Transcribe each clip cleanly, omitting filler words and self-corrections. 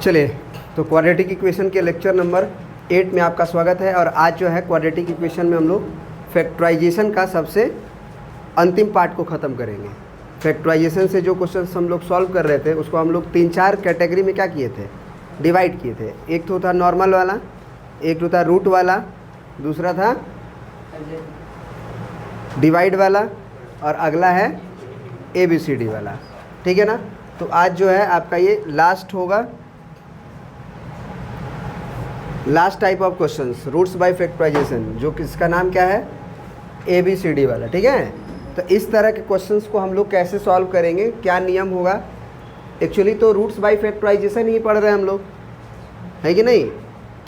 चलिए, तो quadratic equation के लेक्चर नंबर 8 में आपका स्वागत है। और आज जो है क्वाड्रेटिक इक्वेशन में हम लोग फैक्टराइजेशन का सबसे अंतिम पार्ट को ख़त्म करेंगे। फैक्टराइजेशन से जो क्वेश्चन हम लोग सॉल्व कर रहे थे उसको हम लोग 3-4 कैटेगरी में क्या किए थे, डिवाइड किए थे। एक तो था नॉर्मल वाला, एक तो था रूट वाला, दूसरा था डिवाइड वाला, और अगला है ABCD वाला। ठीक है ना। तो आज जो है आपका ये लास्ट होगा, last type of questions, roots by factorisation, जो किसका नाम क्या है, ABCD वाला। ठीक है। तो इस तरह के क्वेश्चंस को हम लोग कैसे सॉल्व करेंगे, क्या नियम होगा। एक्चुअली तो रूट्स बाय फैक्टराइजेशन ही पढ़ रहे हैं हम लोग, है कि नहीं।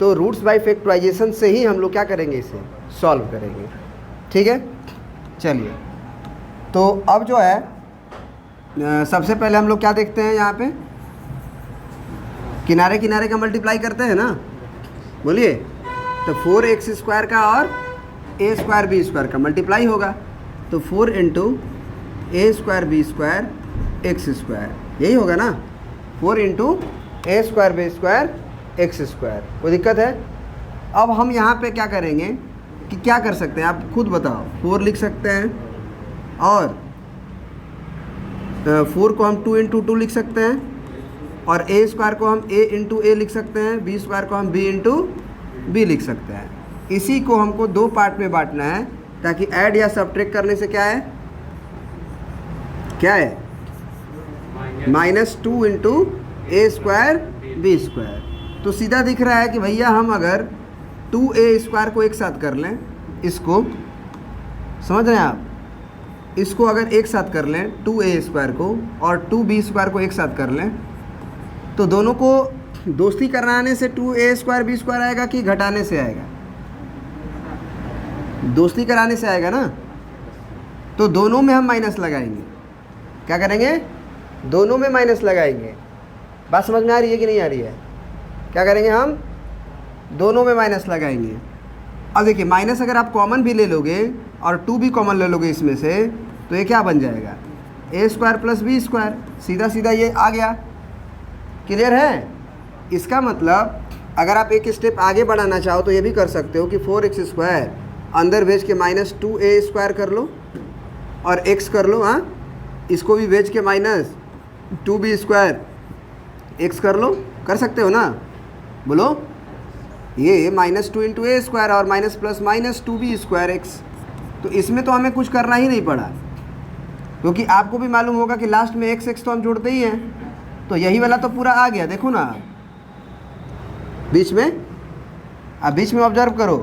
तो रूट्स बाय फैक्टराइजेशन से ही हम लोग क्या करेंगे, इसे सॉल्व करेंगे। ठीक है। चलिए, तो अब जो है सबसे पहले हम लोग क्या देखते हैं, यहाँ पे किनारे किनारे का मल्टीप्लाई करते हैं ना, बोलिए। तो 4x² का और a² b² का मल्टीप्लाई होगा, तो 4 × a² b² x², यही होगा ना। 4 × a² b² x²। कोई दिक्कत है। अब हम यहाँ पे क्या करेंगे कि क्या कर सकते हैं, आप खुद बताओ। 4 लिख सकते हैं, और 4 को हम 2 × 2 लिख सकते हैं, और a² को हम a × a लिख सकते हैं, b² को हम b × b लिख सकते हैं। इसी को हमको दो पार्ट में बांटना है, ताकि ऐड या सब्ट्रैक्ट करने से क्या है, क्या है, -2 × a² b²। तो सीधा दिख रहा है कि भैया हम अगर 2a² को एक साथ कर लें, इसको समझ रहे हैं आप, इसको अगर एक साथ कर लें 2a² को, और 2b² को एक साथ कर लें, तो दोनों को दोस्ती कराने से 2a² b² आएगा कि घटाने से आएगा, दोस्ती कराने से आएगा ना। तो दोनों में हम माइनस लगाएंगे। क्या करेंगे, दोनों में माइनस लगाएंगे। बात समझ में आ रही है कि नहीं आ रही है। क्या करेंगे, हम दोनों में माइनस लगाएंगे। अब देखिए, माइनस अगर आप कॉमन भी ले लोगे और 2 भी कॉमन ले लोगे इसमें से, तो ये क्या बन जाएगा, a² + b²। सीधा सीधा ये आ गया। क्लियर है। इसका मतलब अगर आप एक स्टेप आगे बढ़ाना चाहो तो ये भी कर सकते हो कि 4x² अंदर भेज के -2a² कर लो, और x कर लो। हाँ, इसको भी भेज के -2b² x कर लो, कर सकते हो ना, बोलो। ये -2 × a² और -2b² x। तो इसमें तो हमें कुछ करना ही नहीं पड़ा, क्योंकि आपको भी मालूम होगा कि लास्ट में x तो हम जोड़ते ही हैं। तो यही वाला तो पूरा आ गया। देखो ना, बीच में, आप बीच में ऑब्जर्व करो,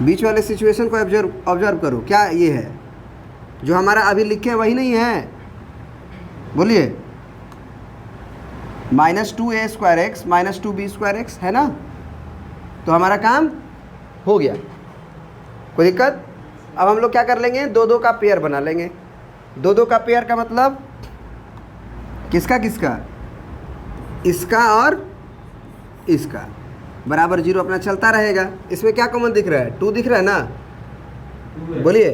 बीच वाले सिचुएशन को ऑब्जर्व करो। क्या ये है जो हमारा अभी लिखे हैं, वही नहीं है, बोलिए। -2a² x -2b² x है ना। तो हमारा काम हो गया, कोई दिक्कत। अब हम लोग क्या कर लेंगे, 2-2 का पेयर बना लेंगे। 2-2 का पेयर का मतलब किसका किसका, इसका और इसका, बराबर 0 अपना चलता रहेगा। इसमें क्या कॉमन दिख रहा है, 2 दिख रहा है ना, बोलिए।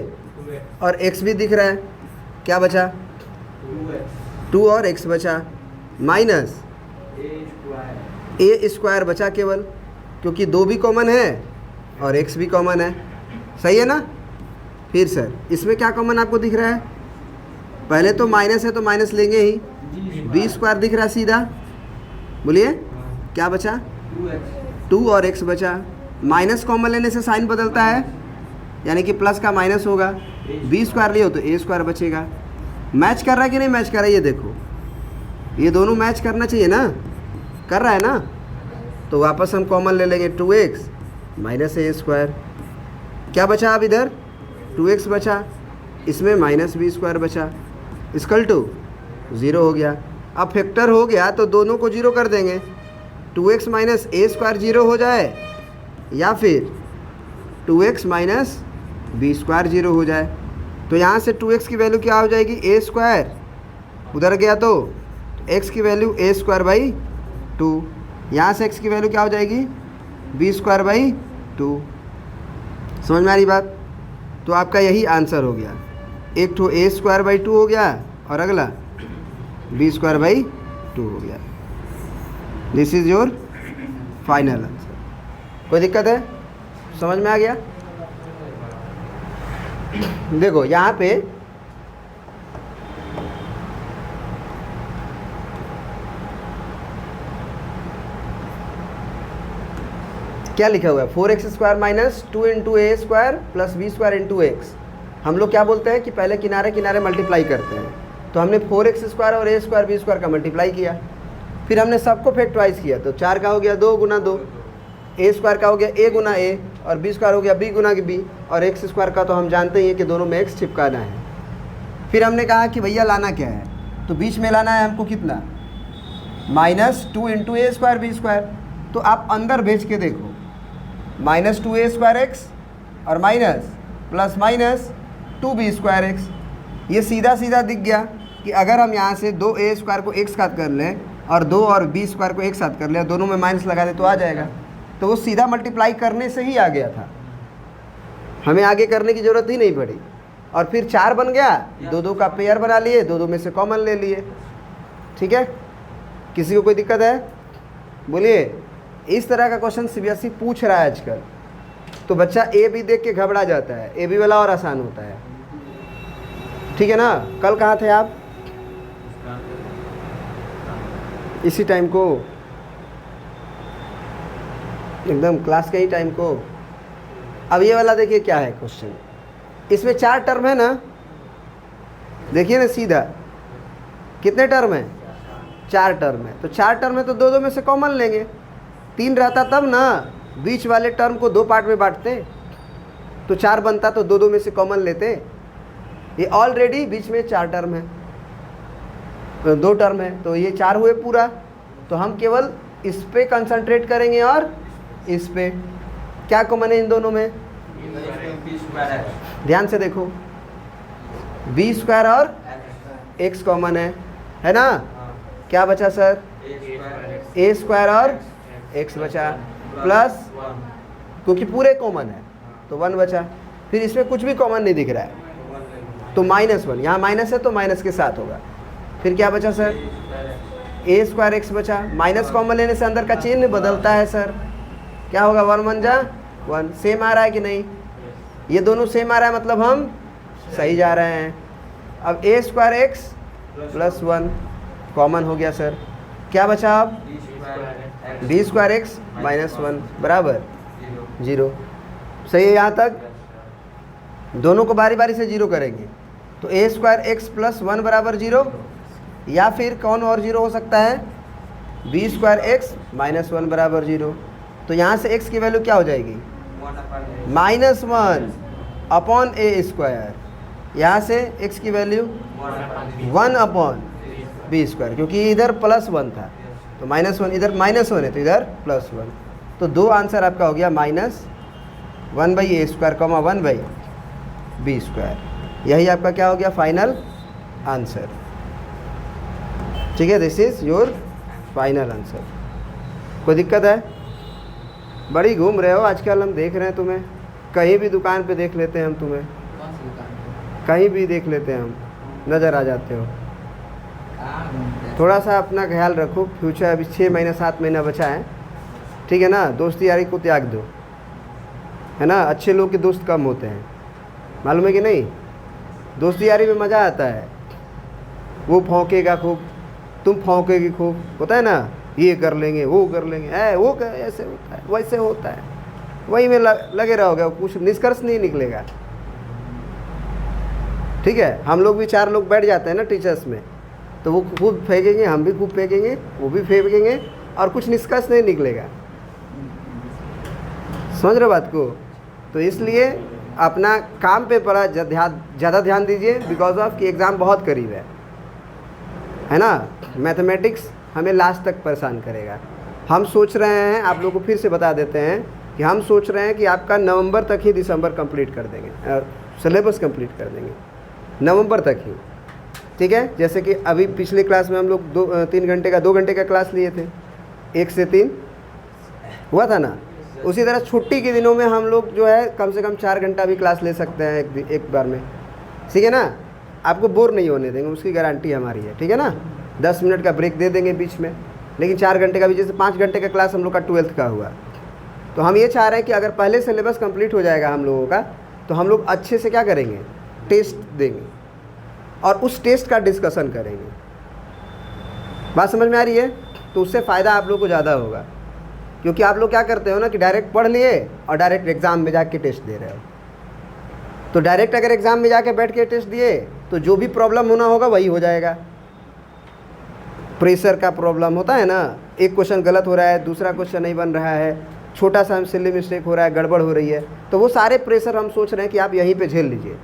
और x भी दिख रहा है, क्या बचा, 2 और x बचा, माइनस a² बचा केवल, क्योंकि 2 भी कॉमन है और x भी कॉमन है। सही है ना। फिर सर इसमें क्या कॉमन आपको दिख रहा है, पहले तो माइनस है तो माइनस लेंगे ही, b² दिख रहा है सीधा, बोलिए। क्या बचा, 2 और x बचा। माइनस कॉमन लेने से साइन बदलता है, यानी कि प्लस का माइनस होगा। b² लियो तो a² बचेगा। मैच कर रहा है कि नहीं मैच कर रहा है, ये देखो, ये दोनों मैच करना चाहिए ना, कर रहा है ना। तो वापस हम कॉमन ले लेंगे, 2x -a²। क्या बचा अब इधर, 2x बचा, इसमें -b² बचा, इक्वल टू 0 हो गया। अब फैक्टर हो गया तो दोनों को 0 कर देंगे, 2x -a² 0 हो जाए, या फिर 2x -b² 0 हो जाए। तो यहाँ से 2x की वैल्यू क्या हो जाएगी, a², उधर गया तो x की वैल्यू a²/2, यहाँ से x की वैल्यू क्या हो जाएगी, b²/2। समझ में आ रही बात। तो आपका यही आंसर हो गया। एक तो a² / 2 हो गया, और अगला b² / 2 हो गया। This is your final answer. कोई दिक्कत है? समझ में आ गया? देखो यहाँ पे क्या लिखा हुआ है? 4x square minus 2 into a square plus b square into x. हम लोग क्या बोलते हैं कि पहले किनारे किनारे मल्टीप्लाई करते हैं। तो हमने 4x स्क्वायर और ए स्क्वायर बी स्क्वायर का मल्टीप्लाई किया, फिर हमने सबको फैक्टराइज किया। तो 4 का हो गया 2 गुना 2, ए स्क्वायर का हो गया a गुना a, और बी स्क्वायर हो गया b गुना b, और एक्स स्क्वायर का तो हम जानते ही हैं कि दोनों में x चिपकाना है। फिर हमने कहा कि भैया लाना क्या है, तो बीच में लाना है हमको कितना, minus 2 into a square B square. तो आप अंदर भेज के देखो, माइनस 2a स्क्वायर एक्स और minus plus minus 2b square x. ये सीधा सीधा दिख गया कि अगर हम यहाँ से 2a स्क्वायर को एक साथ कर लें और 2 और b स्क्वायर को एक साथ कर लें, दोनों में माइनस लगा दें तो आ जाएगा। तो वो सीधा मल्टीप्लाई करने से ही आ गया था, हमें आगे करने की ज़रूरत ही नहीं पड़ी। और फिर 4 बन गया, 2 का पेयर बना लिए, 2 में से कॉमन ले लिए। ठीक है, किसी को कोई दिक्कत है? बोलिए। इस तरह का क्वेश्चन सीबीएसई पूछ रहा है आजकल, तो बच्चा ए बी देख के घबरा जाता है। ए बी वाला और आसान होता है। ठीक है ना? कल कहाँ थे आप? इसी टाइम को, एकदम क्लास के ही टाइम को। अब ये वाला देखिए क्या है क्वेश्चन, इसमें 4 टर्म है ना, देखिए ना सीधा, कितने टर्म है? 4 टर्म है। तो 4 टर्म है तो 2 में से कॉमन लेंगे। 3 रहता तब ना, बीच वाले टर्म को 2 पार्ट में बांटते, तो 4 बनता, तो 2 में से कॉमन लेते। ये ऑलरेडी बीच में 4 टर्म है, तो 2 टर्म है, तो ये 4 हुए पूरा। तो हम केवल इस पे कंसंट्रेट करेंगे और इस पे। क्या कॉमन है इन दोनों में? ध्यान से देखो, बी स्क्वायर और एक्स कॉमन है ना? क्या बचा सर? ए स्क्वायर और एक्स बचा, प्लस क्योंकि पूरे कॉमन है तो 1 बचा। फिर इसमें कुछ भी कॉमन नहीं दिख रहा है, तो -1, यहाँ माइनस है तो माइनस के साथ होगा। फिर क्या बचा सर? ए स्क्वायर एक्स बचा। माइनस कॉमन लेने से अंदर का चिन्ह बदलता है सर, क्या होगा? 1 1 जा 1। सेम आ रहा है कि नहीं? ये दोनों सेम आ रहा है, मतलब हम सही जा रहे हैं। अब ए स्क्वायर एक्स प्लस 1 कॉमन हो गया सर। क्या बचा अब? बी स्क्वायर एक्स माइनस 1 बराबर 0। सही है यहाँ तक? दोनों को बारी बारी से 0 करेंगे, तो ए स्क्वायर एक्स प्लस 1 बराबर 0, या फिर कौन और 0 हो सकता है? बी स्क्वायर एक्स माइनस 1 बराबर 0। तो यहाँ से x की वैल्यू क्या हो जाएगी? -1 अपॉन ए स्क्वायर। यहाँ से x की वैल्यू 1 अपॉन बी स्क्वायर, क्योंकि इधर +1 था तो -1, इधर -1 है तो इधर +1। तो 2 आंसर आपका हो गया -1/a स्क्वायर, 1/b स्क्वायर। यही आपका क्या हो गया? Final answer. ठीक है, this is your final answer. कोई दिक्कत है? बड़ी घूम रहे हो आजकल, हम देख रहे हैं तुम्हें, कहीं भी दुकान पे देख लेते हैं हम तुम्हें, कहीं भी देख लेते हैं हम, नज़र आ जाते हो। थोड़ा सा अपना ख्याल रखो, फ्यूचर अभी 6 महीना 7 महीना बचा है, ठीक है ना? दोस्ती यारी को त्याग दो, है ना? अच्छे लोग के दोस्त कम होते हैं, मालूम है कि नहीं? दोस्ती यारी में मज़ा आता है। वो भौंकेगा खूब, तुम भौंकेगी खूब, होता है ना? ये कर लेंगे, वो कर लेंगे, वो ऐसे होता है, वैसे होता है, वही में लगे रहोगे, कुछ निष्कर्ष नहीं निकलेगा। ठीक है, हम लोग भी 4 लोग बैठ जाते हैं ना टीचर्स में, तो वो खूब फेंकेंगे, हम भी खूब फेंकेंगे, वो भी फेंकेंगे, और कुछ निष्कर्ष नहीं निकलेगा। समझ रहे हो बात को? तो इसलिए अपना काम पे बड़ा ज़्यादा ध्यान दीजिए, बिकॉज ऑफ कि एग्ज़ाम बहुत करीब है ना? मैथमेटिक्स हमें लास्ट तक परेशान करेगा। हम सोच रहे हैं, आप लोगों को फिर से बता देते हैं कि हम सोच रहे हैं कि आपका नवंबर तक ही दिसंबर कंप्लीट कर देंगे, सिलेबस कंप्लीट कर देंगे नवंबर तक ही। ठीक है, जैसे कि अभी पिछले क्लास में हम लोग 2 घंटे का क्लास लिए थे, 1 से 3 हुआ था ना? उसी तरह छुट्टी के दिनों में हम लोग जो है कम से कम 4 घंटा भी क्लास ले सकते हैं एक बार में। ठीक है ना? आपको बोर नहीं होने देंगे, उसकी गारंटी हमारी है। ठीक है ना? 10 मिनट का ब्रेक दे देंगे बीच में, लेकिन 4 घंटे का भी, जैसे 5 घंटे का क्लास हम लोग का 12th का हुआ, तो हम ये चाह रहे हैं कि अगर पहले सिलेबस कंप्लीट हो जाएगा हम लोगों का, तो हम लोग अच्छे से क्या करेंगे, टेस्ट देंगे और उस टेस्ट का डिस्कशन करेंगे। बात समझ में आ रही है? तो उससे फ़ायदा आप लोग को ज़्यादा होगा, क्योंकि आप लोग क्या करते हो ना कि डायरेक्ट पढ़ लिए और डायरेक्ट एग्ज़ाम में जाके टेस्ट दे रहे हो। तो डायरेक्ट अगर एग्ज़ाम में जाके बैठ के टेस्ट दिए तो जो भी प्रॉब्लम होना होगा वही हो जाएगा। प्रेशर का प्रॉब्लम होता है ना, एक क्वेश्चन गलत हो रहा है, दूसरा क्वेश्चन नहीं बन रहा है, छोटा सा सिली मिस्टेक हो रहा है, गड़बड़ हो रही है, तो वो सारे प्रेशर हम सोच रहे हैं कि आप यहीं पे झेल लीजिए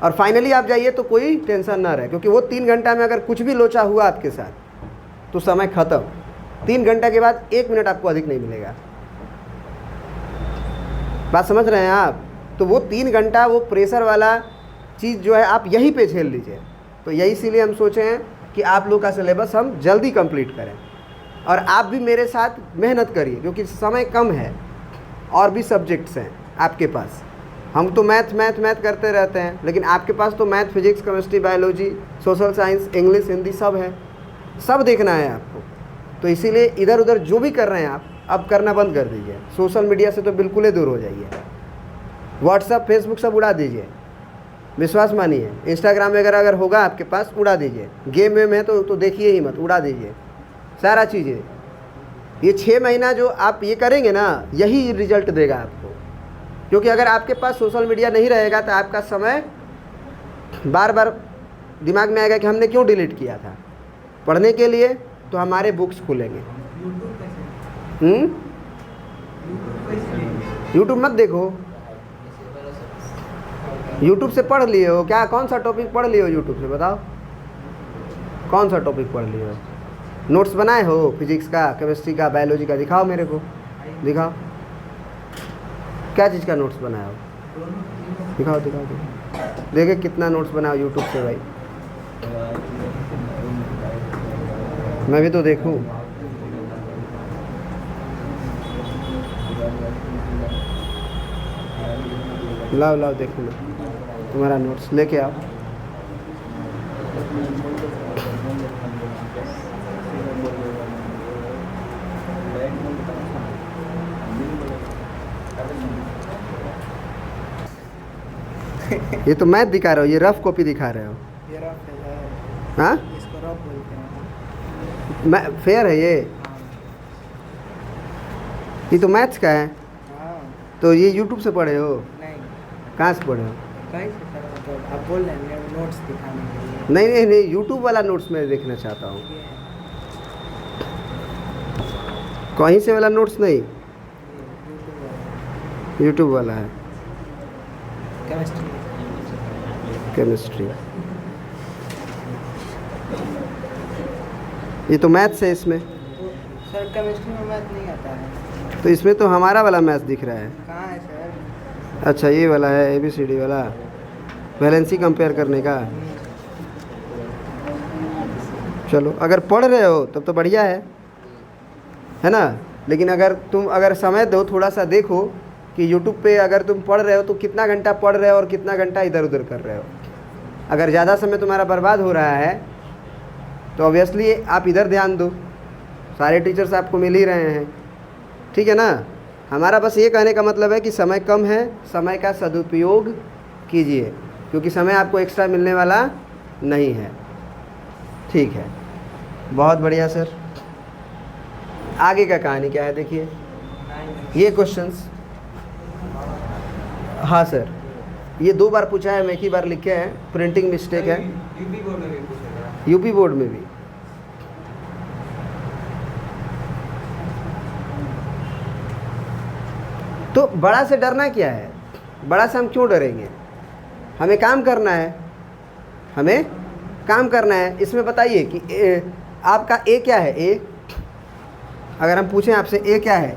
और फाइनली आप जाइए तो कोई टेंशन ना रहे, क्योंकि वो 3 घंटा में अगर कुछ भी लोचा हुआ आपके साथ तो समय ख़त्म। 3 घंटा के बाद 1 मिनट आपको अधिक नहीं मिलेगा। बात समझ रहे हैं आप? तो वो 3 घंटा वो प्रेशर वाला चीज़ जो है आप यहीं पे झेल लीजिए। तो यही इसीलिए हम सोचे हैं कि आप लोग का सिलेबस हम जल्दी कंप्लीट करें और आप भी मेरे साथ मेहनत करिए, क्योंकि समय कम है और भी सब्जेक्ट्स हैं आपके पास। हम तो मैथ करते रहते हैं, लेकिन आपके पास तो math, physics, chemistry, biology, social science, English, Hindi सब है, सब देखना है आपको। तो इसीलिए इधर उधर जो भी कर रहे हैं आप अब करना बंद कर दीजिए। सोशल मीडिया से तो बिल्कुल ही दूर हो जाइए। व्हाट्सअप, फेसबुक सब उड़ा दीजिए, विश्वास मानिए। इंस्टाग्राम वगैरह अगर होगा आपके पास उड़ा दीजिए। गेम वेम है तो देखिए ही मत, उड़ा दीजिए सारा चीज़ें। ये 6 महीना जो आप ये करेंगे ना, यही रिजल्ट देगा आपको, क्योंकि अगर आपके पास सोशल मीडिया नहीं रहेगा तो आपका समय बार बार दिमाग में आएगा कि हमने क्यों डिलीट किया था। पढ़ने के लिए तो हमारे बुक्स खुलेंगे। यूट्यूब मत देखो, यूट्यूब से पढ़ लिए हो क्या? कौन सा टॉपिक पढ़ लिए हो यूट्यूब से, बताओ कौन सा टॉपिक पढ़ लिए हो? नोट्स बनाए हो फिजिक्स का, केमिस्ट्री का, बायोलॉजी का? दिखाओ मेरे को, दिखाओ क्या चीज़ का नोट्स बनाया हो, दिखाओ दिखाओ दिखाओ। देखे कितना नोट्स बनाओ यूट्यूब से भाई, मैं भी तो देखूं। लाओ लाओ देखो लो, तुम्हारा नोट्स लेके आओ। ये तो मैथ दिखा रहे हो, ये रफ कॉपी दिखा रहे हो। ये रफ है। हाँ, इसको रफ बोलते हैं। मैं फेयर है ये तो मैथ्स का है। हाँ। तो ये यूट्यूब से पढ़े हो? नहीं। कहाँ से पढ़े हो? कहीं से सर, मतलब आप बोल रहे हैं नोट्स दिखाने के लिए। नहीं नहीं नहीं, यूट्यूब वाला नोट्स मैं देखना चाहता हूँ। ये है। कहीं से वाला नोट्स नहीं, ये YouTube वाला। यूट्यूब वाला है। केमिस्ट्री। केमिस्ट्री, ये तो मैथ्स है इसमें। तो सर केमिस्ट्री में मैथ नहीं आता है। तो इसमें तो हमारा वाला मैथ्स दिख रहा है। कहाँ है सर? अच्छा ये वाला है, ABCD वाला, वैलेंसी कंपेयर करने का। चलो अगर पढ़ रहे हो तब तो बढ़िया है ना। लेकिन अगर समय दो, थोड़ा सा देखो कि यूट्यूब पे अगर तुम पढ़ रहे हो तो कितना घंटा पढ़ रहे हो और कितना घंटा इधर उधर कर रहे हो। अगर ज़्यादा समय तुम्हारा बर्बाद हो रहा है तो ऑब्वियसली आप इधर ध्यान दो। सारे टीचर्स आपको मिल ही रहे हैं, ठीक है ना। हमारा बस ये कहने का मतलब है कि समय कम है, समय का सदुपयोग कीजिए, क्योंकि समय आपको एक्स्ट्रा मिलने वाला नहीं है। ठीक है, बहुत बढ़िया सर। आगे का कहानी क्या है देखिए, ये क्वेश्चंस। हाँ सर, ये 2 बार पूछा है, मैं एक ही बार लिखे हैं, प्रिंटिंग मिस्टेक है। यूपी बोर्ड में भी पूछा था। यूपी बोर्ड में भी। तो बड़ा से डरना क्या है? बड़ा से हम क्यों डरेंगे? हमें काम करना है, हमें काम करना है। इसमें बताइए कि आपका ए क्या है? ए अगर हम पूछें आपसे ए क्या है?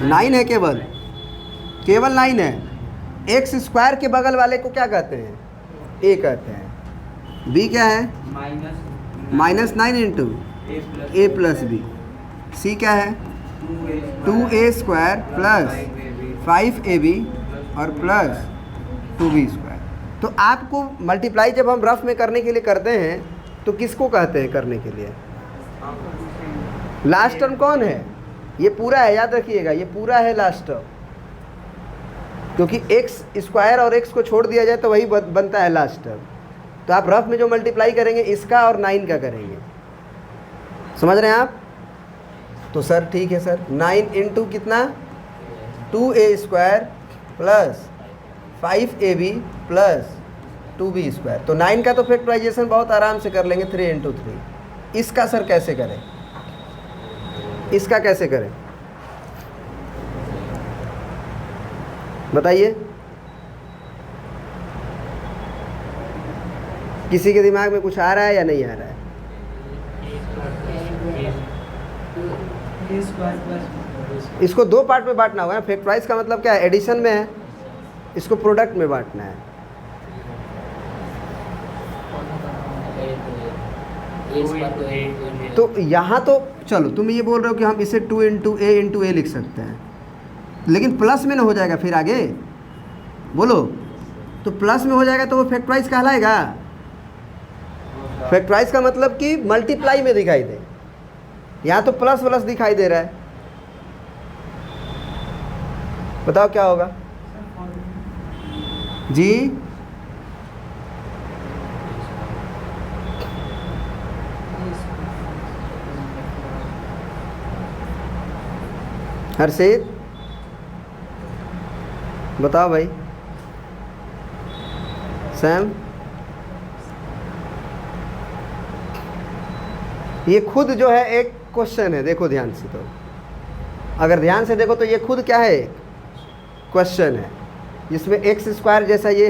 9 है, केवल 9 है। एक्स स्क्वायर के बगल वाले को क्या कहते हैं? ए कहते हैं। बी क्या है? -9 इंटू ए प्लस बी। सी क्या है? 2a स्क्वायर प्लस 5ab और प्लस 2b स्क्वायर। तो आपको मल्टीप्लाई जब हम रफ में करने के लिए करते हैं तो किसको कहते हैं करने के लिए? लास्ट टर्म कौन है? ये पूरा है, याद रखिएगा, ये पूरा है लास्ट टर्म, क्योंकि एक्स स्क्वायर और एक्स को छोड़ दिया जाए तो वही बनता है लास्ट टर्म। तो आप रफ में जो मल्टीप्लाई करेंगे इसका और 9 का करेंगे, समझ रहे हैं आप? तो सर ठीक है सर, 9 इंटू कितना, 2a² plus 5ab plus 2b square. तो 9 का तो फैक्टराइजेशन बहुत आराम से कर लेंगे, 3 इंटू 3। इसका सर कैसे करें, इसका कैसे करें बताइए? किसी के दिमाग में कुछ आ रहा है या नहीं आ रहा है? इसको दो पार्ट में बांटना होगा ना। फैक्टराइज का मतलब क्या है? एडिशन में है, इसको प्रोडक्ट में बांटना है। तो यहाँ तो चलो तुम ये बोल रहे हो कि हम इसे 2 इंटू ए लिख सकते हैं, लेकिन प्लस में ना हो जाएगा फिर आगे, बोलो? तो प्लस में हो जाएगा तो वो फैक्टराइज कहलाएगा? फैक्टराइज का मतलब कि मल्टीप्लाई में दिखाई दे, यहाँ तो प्लस प्लस दिखाई दे रहा है। बताओ क्या होगा जी? हर्षित बताओ भाई। सैम, ये खुद जो है एक क्वेश्चन है, देखो ध्यान से। तो अगर ध्यान से देखो तो ये खुद क्या है, एक क्वेश्चन है जिसमें एक्स स्क्वायर जैसा ये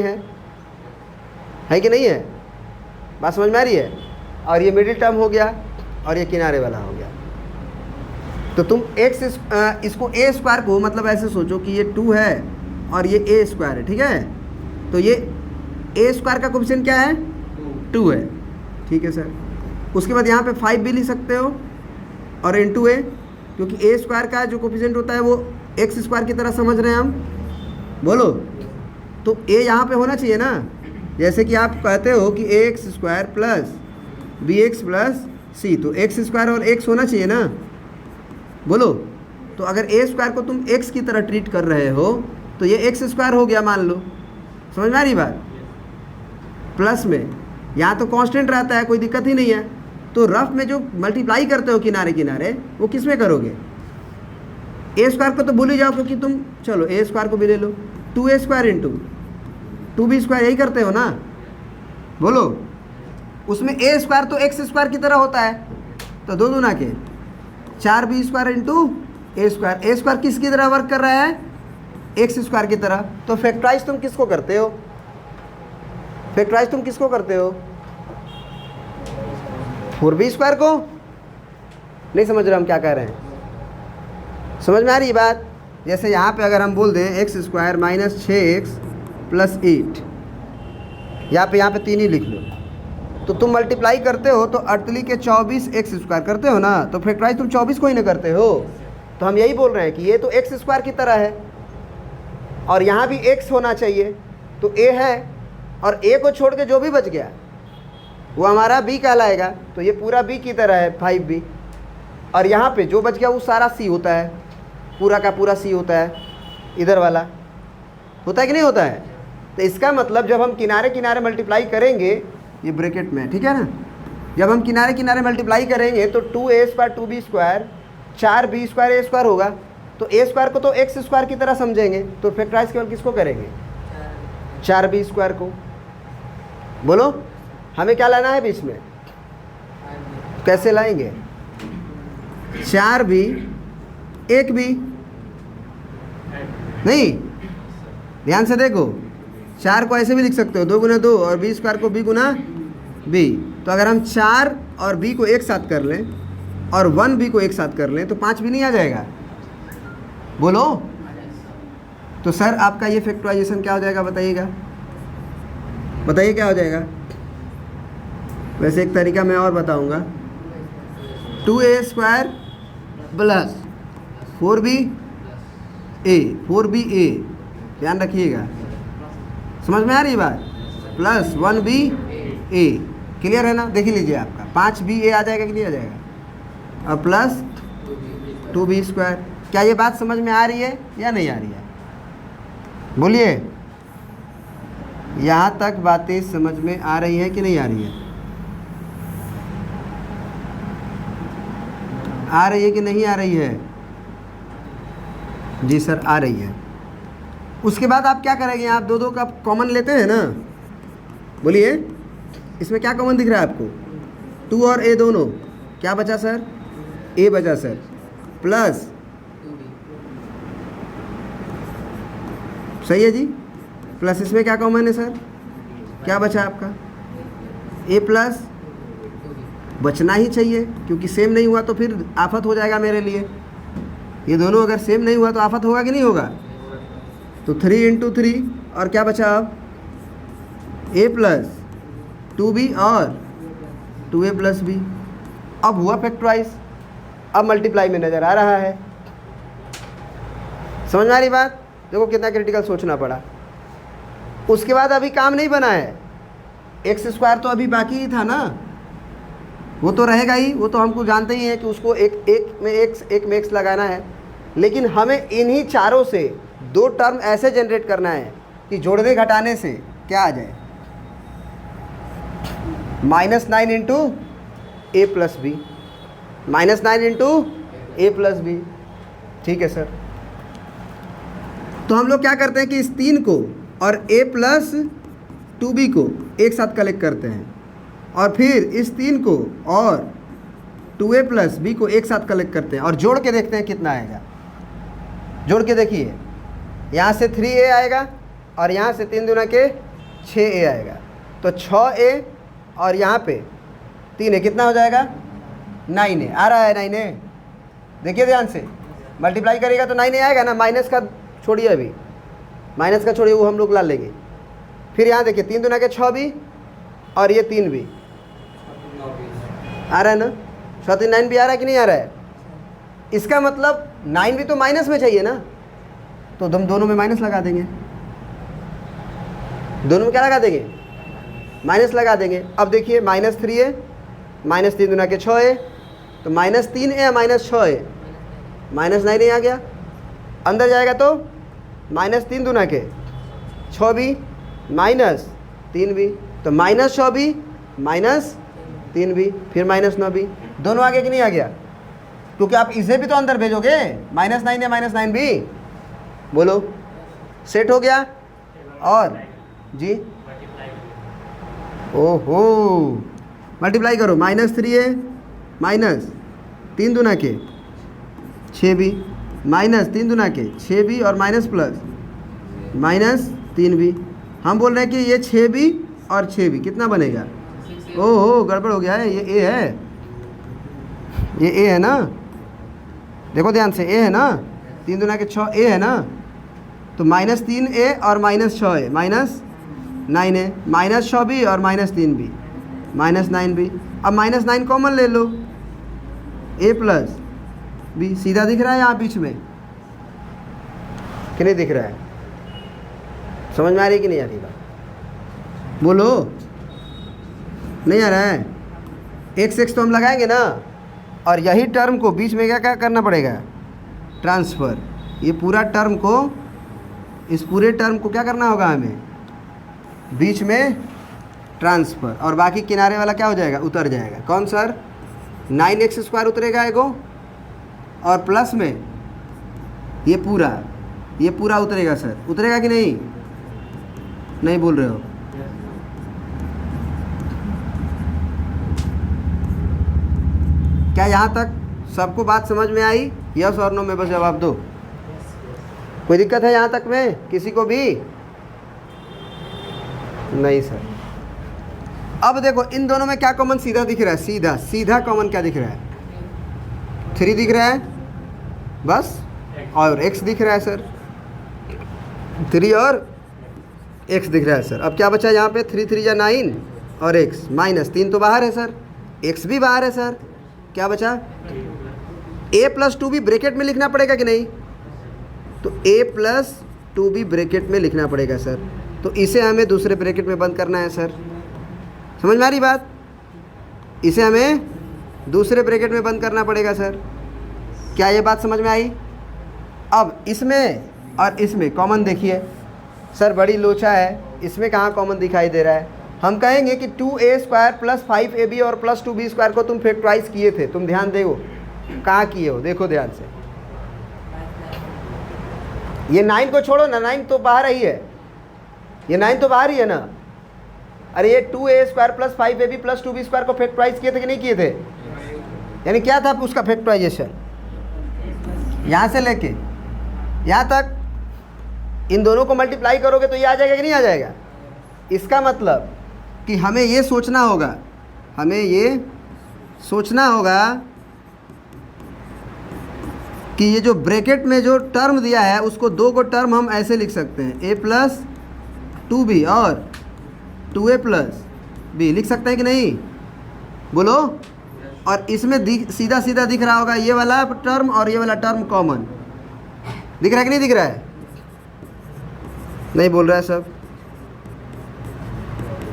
है कि नहीं है? बात समझ में आ रही है? और ये मिडिल टर्म हो गया और ये किनारे वाला हो गया। तो तुम इसको ए स्क्वायर को मतलब ऐसे सोचो कि ये 2 है और ये ए स्क्वायर है, ठीक है? तो ये ए स्क्वायर का कोफिशिएंट क्या है? 2 है, ठीक है सर। उसके बाद यहाँ पे 5 भी लिख सकते हो और इंटू ए, क्योंकि ए स्क्वायर का जो कोफिशिएंट होता है वो एक्स स्क्वायर की तरह समझ रहे हैं हम, बोलो? तो ए यहाँ पे होना चाहिए ना, जैसे कि आप कहते हो कि a x square plus b x plus c, तो एक्स स्क्वायर और एक्स होना चाहिए ना, बोलो? तो अगर ए स्क्वायर को तुम एक्स की तरह ट्रीट कर रहे हो तो ये एक्स स्क्वायर हो गया, मान लो। समझ में आ रही बात? प्लस में यहाँ तो कांस्टेंट रहता है, कोई दिक्कत ही नहीं है। तो रफ में जो मल्टीप्लाई करते हो किनारे किनारे, वो किस में करोगे? ए स्क्वायर को तो भूल ही जाओ, क्योंकि तुम चलो ए स्क्वायर को भी ले लो, 2a square into 2b square, यही करते हो ना, बोलो? उसमें ए स्क्वायर तो एक्स स्क्वायर की तरह होता है, तो 2 दूना के 4b square into a square. A square किसकी तरह वर्क कर रहा है? एक्स स्क्वायर की तरह। तो फैक्टराइज तुम किसको करते हो? फैक्टराइज तुम किसको करते हो? 4b स्क्वायर को? नहीं समझ रहे हम क्या कह रहे हैं? समझ में आ रही है बात? जैसे यहाँ पे अगर हम बोल दें x square minus 6x plus 8, यहाँ पे 3 ही लिख लो, तो तुम मल्टीप्लाई करते हो तो अड़तली के 24 एक्स स्क्वायर करते हो ना, तो फैक्टराइज तुम 24 को ही ना करते हो। तो हम यही बोल रहे हैं कि ये तो एक्स स्क्वायर की तरह है और यहाँ भी एक्स होना चाहिए, तो ए है, और ए को छोड़ के जो भी बच गया वो हमारा बी कहलाएगा। तो ये पूरा बी की तरह है, 5b, और यहाँ पे जो बच गया वो सारा सी होता है, पूरा का पूरा सी होता है, इधर वाला होता है कि नहीं होता है? तो इसका मतलब जब हम किनारे किनारे मल्टीप्लाई करेंगे, ये ब्रैकेट में, ठीक है ना, जब हम किनारे किनारे मल्टीप्लाई करेंगे तो 2a square 2b square 4b square a square होगा। तो ए स्क्वायर को तो एक्स स्क्वायर की तरह समझेंगे, तो फैक्टराइज केवल किसको करेंगे? 4b स्क्वायर को। बोलो हमें क्या लाना है बीच में? कैसे लाएंगे? 4b 1b, नहीं, ध्यान से देखो, 4 को ऐसे भी लिख सकते हो 2 गुना 2 और b स्क्वायर को b गुना b। तो अगर हम 4 और b को एक साथ कर लें और 1b को एक साथ कर लें तो 5b नहीं आ जाएगा? बोलो? तो सर आपका ये फैक्टराइजेशन क्या हो जाएगा बताइएगा? बताइए क्या हो जाएगा? वैसे एक तरीका मैं और बताऊंगा, 2a स्क्वायर प्लस 4ba, ध्यान रखिएगा, समझ में आ रही बात? प्लस 1ba, क्लियर है ना? देख ही लीजिए, आपका 5ba आ जाएगा कि नहीं आ जाएगा, और प्लस 2b²। क्या ये बात समझ में आ रही है या नहीं आ रही है? बोलिए, यहाँ तक बातें समझ में आ रही है कि नहीं आ रही है? आ रही है कि नहीं आ रही है? जी सर आ रही है। उसके बाद आप क्या करेंगे, आप दो का कॉमन लेते हैं ना, बोलिए इसमें क्या कॉमन दिख रहा है आपको? 2 और a दोनों, क्या बचा सर? a बचा सर, प्लस, सही है जी, प्लस इसमें क्या कॉमन है सर? क्या बचा आपका? a प्लस, बचना ही चाहिए क्योंकि सेम नहीं हुआ तो फिर आफत हो जाएगा मेरे लिए। ये दोनों अगर सेम नहीं हुआ तो आफत होगा कि नहीं होगा? तो 3 × 3 और क्या बचा अब? a प्लस 2b और 2a प्लस b। अब हुआ फैक्टराइज, अब मल्टीप्लाई में नज़र आ रहा है। समझ में आ रही बात? देखो कितना क्रिटिकल सोचना पड़ा। उसके बाद अभी काम नहीं बना है, x² तो अभी बाकी ही था ना, वो तो रहेगा ही, वो तो हमको जानते ही हैं कि उसको एक में x लगाना है। लेकिन हमें इन्हीं चारों से 2 टर्म ऐसे जनरेट करना है कि जोड़ने घटाने से क्या आ जाए, -9 × a plus b, -9 × a plus b। ठीक है सर, तो हम लोग क्या करते हैं कि इस 3 को और a प्लस 2b को एक साथ कलेक्ट करते हैं, और फिर इस 3 को और 2a प्लस b को एक साथ कलेक्ट करते हैं और जोड़ के देखते हैं कितना आएगा। जोड़ के देखिए, यहाँ से 3a आएगा और यहाँ से 3 दूना के 6a आएगा, तो 6a और यहाँ पे 3a कितना हो जाएगा? 9a आ रहा है। 9a देखिए ध्यान से, मल्टीप्लाई करेगा तो 9a आएगा ना। माइनस का छोड़िए, अभी माइनस का छोड़िए, वो हम लोग ला लेंगे। फिर यहाँ देखिए 3 दूना के 6b और ये 3b आ रहा है ना, 6 3 9b आ रहा है कि नहीं आ रहा है? इसका मतलब 9 भी तो माइनस में चाहिए ना, तो हम दोनों में माइनस लगा देंगे। दोनों में क्या लगा देंगे? माइनस लगा देंगे। अब देखिए -3a, -3 दूना के 6a, तो -3a -6a, -9a आ गया। अंदर जाएगा तो -3 दूना के 6b -3b, तो -6b -3b, फिर -9b, दोनों आ गया कि नहीं आ गया? क्योंकि आप इसे भी तो अंदर भेजोगे, -9a -9b। बोलो, सेट हो गया? और जी ओहो, मल्टीप्लाई करो, -3a -3 दूना के 6b, -3 दूना के 6b और माइनस प्लस -3b। हम बोल रहे हैं कि ये 6b और 6b कितना बनेगा? ओहो, गड़बड़ हो गया है, ये a है, ये a है ना, देखो ध्यान से, a है ना, 3 दूना के 6 a है ना, तो -3a और -6a -9a, -6b और -3b -9b। अब -9 कॉमन ले लो, a प्लस b सीधा दिख रहा है यहाँ बीच में कि नहीं दिख रहा है? समझ में आ रही है कि नहीं आ रही बात? बोलो, नहीं आ रहा है? x तो हम लगाएंगे ना, और यही टर्म को बीच में क्या क्या करना पड़ेगा? ट्रांसफ़र। ये पूरा टर्म को, इस पूरे टर्म को क्या करना होगा हमें? बीच में ट्रांसफ़र, और बाकी किनारे वाला क्या हो जाएगा? उतर जाएगा। कौन सर? 9x² उतरेगा एगो, और प्लस में ये पूरा उतरेगा सर। उतरेगा कि नहीं? नहीं बोल रहे हो? क्या यहाँ तक सबको बात समझ में आई? यस और नो में बस जवाब दो। कोई दिक्कत है यहाँ तक में किसी को भी? नहीं सर। अब देखो इन दोनों में क्या कॉमन सीधा दिख रहा है? सीधा कॉमन क्या दिख रहा है? 3 दिख रहा है बस, और x दिख रहा है सर, 3 और x दिख रहा है सर। अब क्या बचा यहाँ पे? 3 3 या 9 और x, -3 तो बाहर है सर, x भी बाहर है सर। क्या बचा? a प्लस 2b ब्रैकेट में लिखना पड़ेगा कि नहीं? तो a प्लस 2b ब्रैकेट में लिखना पड़ेगा सर, तो इसे हमें दूसरे ब्रैकेट में बंद करना है सर। समझ में आ रही बात? इसे हमें दूसरे ब्रैकेट में बंद करना पड़ेगा सर। क्या ये बात समझ में आई? अब इसमें और इसमें कॉमन देखिए सर, बड़ी लोचा है, इसमें कहाँ कॉमन दिखाई दे रहा है? हम कहेंगे कि 2a² प्लस 5ab और प्लस 2b² को तुम फैक्टराइज किए थे, तुम ध्यान दो कहाँ किए हो, देखो ध्यान से। ये 9 को छोड़ो ना, 9 तो बाहर ही है, ये 9 तो बाहर ही है ना। अरे ये 2a² plus 5ab plus 2b² को फैक्टराइज किए थे कि नहीं किए थे? यानी क्या था उसका फैक्टराइजेशन? यहाँ से लेके यहाँ तक इन दोनों को मल्टीप्लाई करोगे तो ये आ जाएगा कि नहीं आ जाएगा? इसका मतलब कि हमें ये सोचना होगा, हमें ये सोचना होगा कि ये जो ब्रैकेट में जो टर्म दिया है उसको दो को टर्म हम ऐसे लिख सकते हैं, a प्लस 2b और 2a प्लस b लिख सकते हैं कि नहीं? बोलो। और इसमें सीधा सीधा दिख रहा होगा ये वाला टर्म और ये वाला टर्म कॉमन दिख रहा है कि नहीं दिख रहा है? नहीं बोल रहा है सब।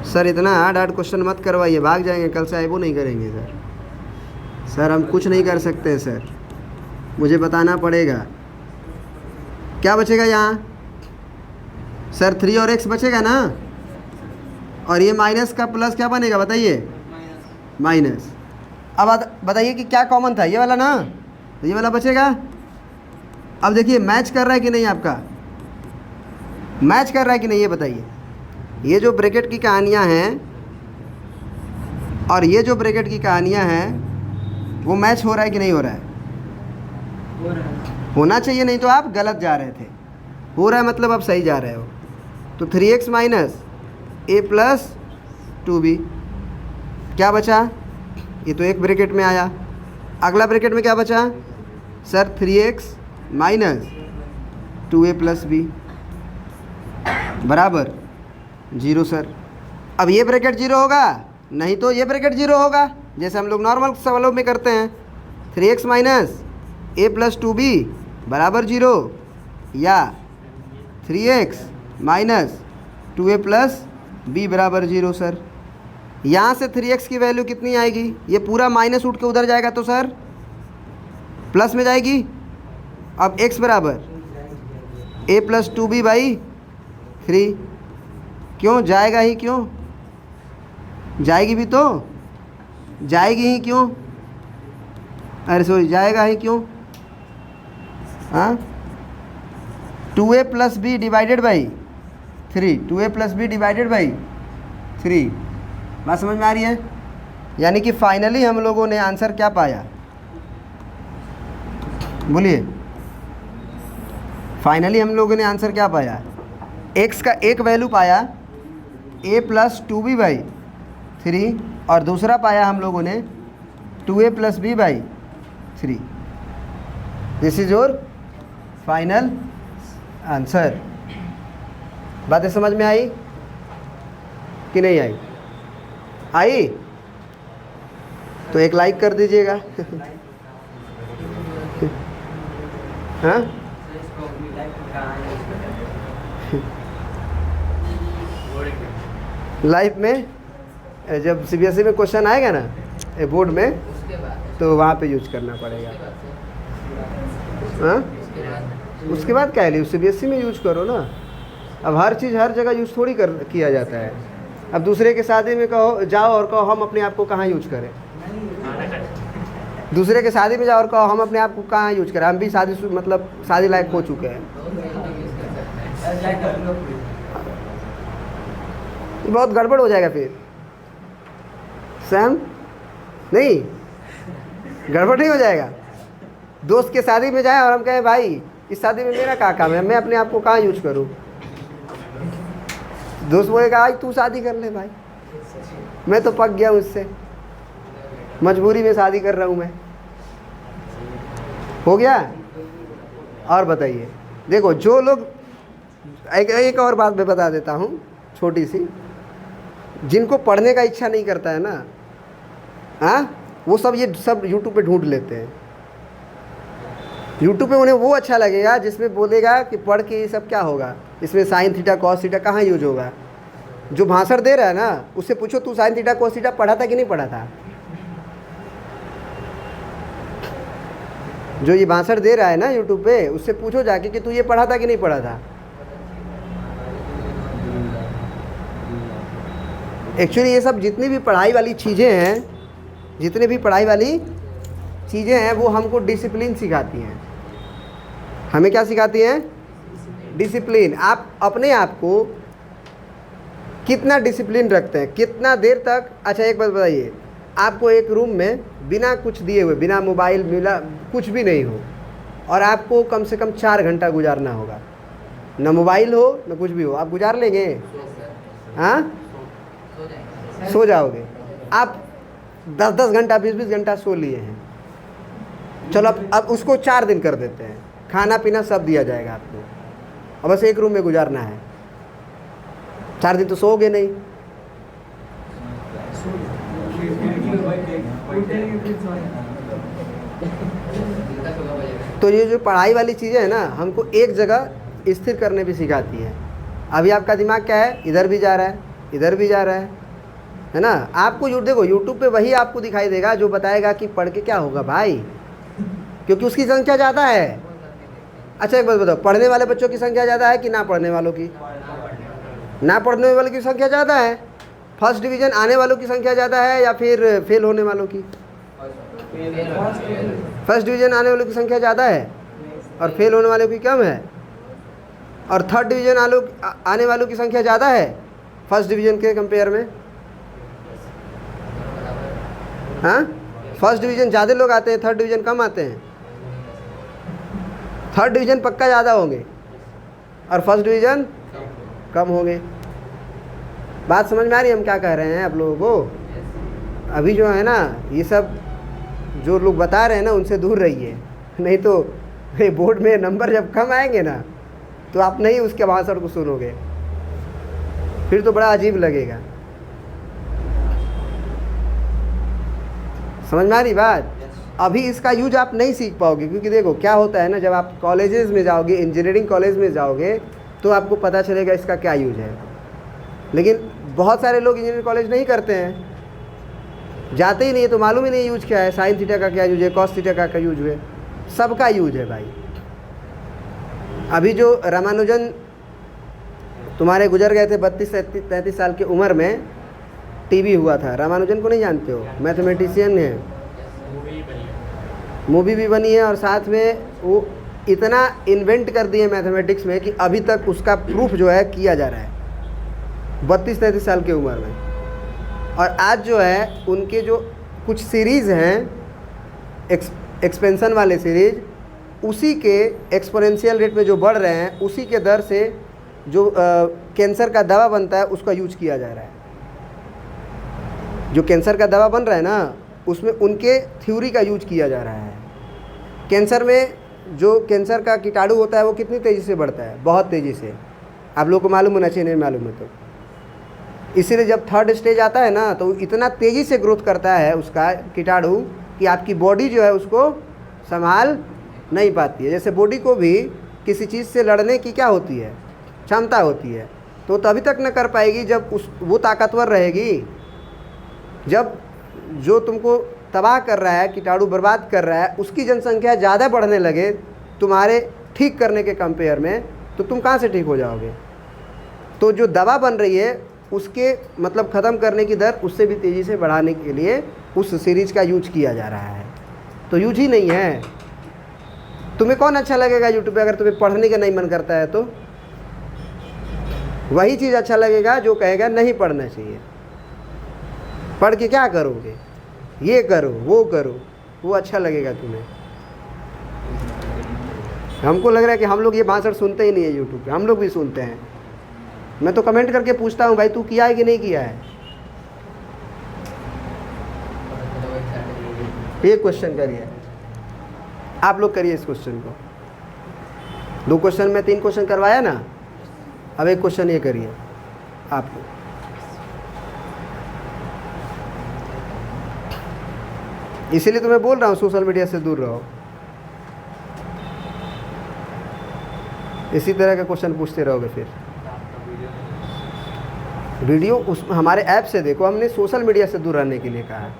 सर इतना हार्ड हार्ड क्वेश्चन मत करवाइए, भाग जाएंगे, कल से वो नहीं करेंगे सर। सर हम कुछ नहीं कर सकते सर, मुझे बताना पड़ेगा। क्या बचेगा यहाँ सर? 3 और x बचेगा ना, और ये माइनस का प्लस क्या बनेगा बताइए? माइनस। अब बताइए कि क्या कॉमन था? ये वाला ना, तो ये वाला बचेगा। अब देखिए मैच कर रहा है कि नहीं, आपका मैच कर रहा है कि नहीं ये बताइए। ये जो ब्रैकेट की कहानियाँ हैं और ये जो ब्रैकेट की कहानियाँ हैं वो मैच हो रहा है कि नहीं हो रहा है? होना चाहिए, नहीं तो आप गलत जा रहे थे। हो रहा है मतलब आप सही जा रहे हो। तो 3x minus a plus 2b क्या बचा? ये तो एक ब्रैकेट में आया। अगला ब्रैकेट में क्या बचा sir? 3x minus 2a plus b बराबर 0 सर। अब ये ब्रैकेट 0 होगा, नहीं तो ये ब्रैकेट 0 होगा, जैसे हम लोग नॉर्मल सवालों में करते हैं। 3x minus a plus 2b बराबर 0 या 3x minus 2a plus b बराबर 0 सर। यहाँ से 3x की वैल्यू कितनी आएगी? ये पूरा माइनस उठ के उधर जाएगा तो सर प्लस में जाएगी। अब x बराबर a प्लस 2b बाई 3। क्यों जाएगा ही? क्यों जाएगी? भी तो जाएगी ही क्यों? अरे सॉरी जाएगा ही क्यों? हाँ 2a plus b divided by 3, 2a plus b divided by 3। बात समझ में आ रही है? यानी कि फाइनली हम लोगों ने आंसर क्या पाया? बोलिए। फाइनली हम लोगों ने आंसर क्या पाया? x का एक वैल्यू पाया a प्लस 2b बाई 3 और दूसरा पाया हम लोगों ने 2a plus b by 3। This is your final answer. बातें समझ में आई कि नहीं आई? आई तो एक लाइक कर दीजिएगा। हाँ लाइफ में जब सीबीएसई में क्वेश्चन आएगा ना बोर्ड में तो वहाँ पे यूज करना पड़ेगा। हाँ उसके बाद क्या है, सीबीएसई में यूज करो ना। अब हर चीज़ हर जगह यूज थोड़ी किया जाता है। अब दूसरे के शादी में कहो जाओ और कहो हम अपने आप को कहाँ यूज करें? दूसरे के शादी में जाओ और कहो हम अपने आप को कहाँ यूज करें? हम भी शादी लायक हो चुके हैं। बहुत गड़बड़ हो जाएगा फिर। सैम नहीं, गड़बड़ नहीं हो जाएगा? दोस्त के शादी में जाए और हम कहें भाई इस शादी में मेरा क्या काम है, मैं अपने आप को कहाँ यूज करूँ? दोस्त बोलेगा आज तू शादी कर ले भाई, मैं तो पक गया हूँ इससे, मजबूरी में शादी कर रहा हूँ मैं। हो गया? और बताइए। देखो जो लोग एक और बात मैं बता देता हूँ छोटी सी। जिनको पढ़ने का इच्छा नहीं करता है ना, हाँ वो सब ये सब यूट्यूब पे ढूंढ लेते हैं। यूट्यूब पे उन्हें वो अच्छा लगेगा जिसमें बोलेगा कि पढ़ के ये सब क्या होगा, इसमें साइन थीटा कॉस थीटा कहाँ यूज होगा। जो भाषण दे रहा है ना उससे पूछो तू साइन थीटा कॉस थीटा पढ़ा था कि नहीं पढ़ा था? जो ये 62 दे रहा है ना यूट्यूब पे, उससे पूछो जाके कि तू ये पढ़ा था कि नहीं पढ़ा था। एक्चुअली ये सब जितनी भी पढ़ाई वाली चीज़ें हैं, जितनी भी पढ़ाई वाली चीज़ें हैं, वो हमको डिसिप्लिन सिखाती हैं। हमें क्या सिखाती हैं? डिसिप्लिन। आप अपने आप को कितना डिसिप्लिन रखते हैं, कितना देर तक। अच्छा एक बात बताइए, आपको एक रूम में बिना कुछ दिए हुए, बिना मोबाइल मिला, कुछ भी नहीं हो, और आपको कम से कम 4 घंटा गुजारना होगा, ना मोबाइल हो ना कुछ भी हो, आप गुजार लेंगे? हाँ, सो जाओगे। आप 10-10 घंटा 20-20 घंटा सो लिए हैं, चलो अब उसको 4 दिन कर देते हैं, खाना पीना सब दिया जाएगा आपको, और बस एक रूम में गुजारना है। 4 दिन तो सोओगे नहीं। तो ये जो पढ़ाई वाली चीज़ें हैं ना, हमको एक जगह स्थिर करने भी सिखाती है। अभी आपका दिमाग क्या है, इधर भी जा रहा है, इधर भी जा रहा है ना। आपको देखो यूट्यूब पे वही आपको दिखाई देगा जो बताएगा कि पढ़ के क्या होगा भाई, क्योंकि उसकी संख्या ज़्यादा है। अच्छा एक बात बताओ, पढ़ने वाले बच्चों की संख्या ज़्यादा है कि ना पढ़ने वालों की? ना पढ़ने वालों की संख्या ज़्यादा है। फर्स्ट डिवीज़न आने वालों की संख्या ज़्यादा है या फिर फेल होने वालों की? फर्स्ट डिवीज़न आने वालों की संख्या ज़्यादा है और फेल होने वालों की कम है। और थर्ड डिवीज़न आने वालों की संख्या ज़्यादा है फर्स्ट डिवीज़न के कंपेयर में। हाँ, फर्स्ट डिवीज़न ज़्यादा लोग आते हैं, थर्ड डिवीज़न कम आते हैं। थर्ड डिवीज़न पक्का ज़्यादा होंगे और फर्स्ट डिवीज़न कम होंगे। बात समझ में आ रही है हम क्या कह रहे हैं आप लोगों को? अभी जो है ना, ये सब जो लोग बता रहे हैं ना, उनसे दूर रहिए, नहीं तो बोर्ड में नंबर जब कम आएंगे ना, तो आप नहीं उसके भाषण को सुनोगे, फिर तो बड़ा अजीब लगेगा। समझ में आ रही बात? अभी इसका यूज आप नहीं सीख पाओगे, क्योंकि देखो क्या होता है ना, जब आप कॉलेजेस में जाओगे, इंजीनियरिंग कॉलेज में जाओगे, तो आपको पता चलेगा इसका क्या यूज है। लेकिन बहुत सारे लोग इंजीनियरिंग कॉलेज नहीं करते हैं, जाते ही नहीं है, तो मालूम ही नहीं यूज क्या है, साइन थीटा का क्या यूज है, कॉस थीटा का यूज है, सबका यूज है भाई। अभी जो रामानुजन तुम्हारे गुजर गए थे 32-33 साल की उम्र में, टीबी हुआ था। रामानुजन को नहीं जानते हो? मैथमेटिशियन है, मूवी भी बनी है, और साथ में वो इतना इन्वेंट कर दिए मैथमेटिक्स में कि अभी तक उसका प्रूफ जो है किया जा रहा है 32-33 साल की उम्र में। और आज जो है उनके जो कुछ सीरीज़ हैं एक्सपेंशन वाले सीरीज़, उसी के एक्सपोनेंशियल रेट में जो बढ़ रहे हैं, उसी के दर से जो कैंसर का दवा बनता है उसका यूज किया जा रहा है। जो कैंसर का दवा बन रहा है ना, उसमें उनके थ्योरी का यूज किया जा रहा है। कैंसर में जो कैंसर का कीटाणु होता है वो कितनी तेज़ी से बढ़ता है? बहुत तेज़ी से। आप लोगों को मालूम होना चाहिए, नहीं मालूम है तो। इसीलिए जब थर्ड स्टेज आता है ना, तो इतना तेज़ी से ग्रोथ करता है उसका कीटाणु कि आपकी बॉडी जो है उसको संभाल नहीं पाती है। जैसे बॉडी को भी किसी चीज़ से लड़ने की क्या होती है, क्षमता होती है, तो तभी तक न कर पाएगी जब वो ताकतवर रहेगी। जब जो तुमको तबाह कर रहा है, कीटाणु बर्बाद कर रहा है, उसकी जनसंख्या ज़्यादा बढ़ने लगे तुम्हारे ठीक करने के कंपेयर में, तो तुम कहाँ से ठीक हो जाओगे? तो जो दवा बन रही है उसके मतलब ख़त्म करने की दर उससे भी तेज़ी से बढ़ाने के लिए उस सीरीज़ का यूज किया जा रहा है। तो यूज ही नहीं है। तुम्हें कौन अच्छा लगेगा यूट्यूब पे? अगर तुम्हें पढ़ने का नहीं मन करता है तो वही चीज़ अच्छा लगेगा जो कहेगा नहीं पढ़ना चाहिए। पढ़ के क्या करोगे? ये करो, वो करो, वो अच्छा लगेगा तुम्हें। हमको लग रहा है कि हम लोग ये भाषण सुनते ही नहीं है यूट्यूब पे। हम लोग भी सुनते हैं। मैं तो कमेंट करके पूछता हूँ, भाई तू किया है कि नहीं किया है? ये क्वेश्चन करिए, आप लोग करिए इस क्वेश्चन को। 2 क्वेश्चन में 3 क्वेश्चन करवाया ना, अब एक क्वेश्चन ये करिए आप लोग। इसीलिए तो मैं बोल रहा हूँ सोशल मीडिया से दूर रहो। इसी तरह का क्वेश्चन पूछते रहोगे फिर। वीडियो उस हमारे ऐप से देखो, हमने सोशल मीडिया से दूर रहने के लिए कहा है।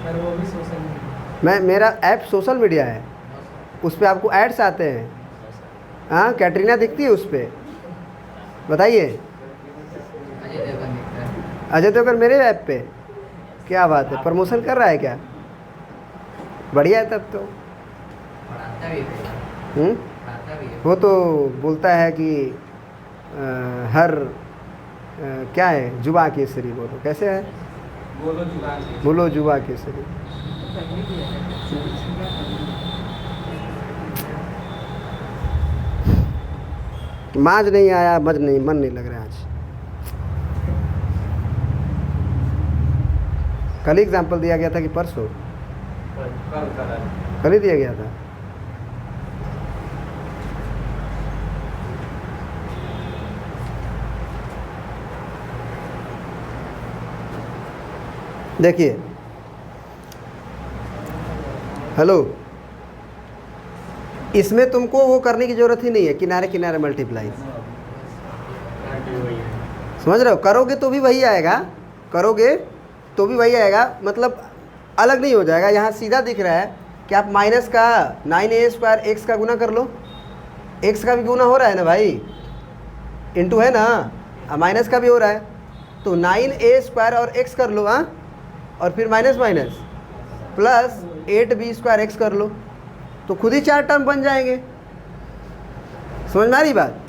पर वो भी सोशल मीडिया मेरा ऐप सोशल मीडिया है, उस पर आपको एड्स आते हैं। हाँ, कैटरीना दिखती है उस पर? बताइए। अजय देवगन मेरे ऐप पे? क्या बात है, प्रमोशन कर रहा है क्या? बढ़िया है तब तो। वो तो बोलता है कि क्या है, जुबा केसरी बोलो, कैसे है? बोलो जुबा केसरी। माज नहीं आया, मन नहीं लग रहा आज। कल एग्जाम्पल दिया गया था कि परसों? कल ही दिया गया था। देखिए, हेलो, इसमें तुमको वो करने की ज़रूरत ही नहीं है, किनारे किनारे मल्टीप्लाई। समझ रहे हो? करोगे तो भी वही आएगा, करोगे तो भी वही आएगा, मतलब अलग नहीं हो जाएगा। यहाँ सीधा दिख रहा है कि आप माइनस का 9a² x का गुना कर लो। x का भी गुना हो रहा है ना भाई, इंटू है ना, माइनस का भी हो रहा है, तो 9a² और x कर लो। हाँ, और फिर minus minus plus 8b² x कर लो, तो खुद ही 4 टर्म बन जाएंगे। समझ में आ रही बात?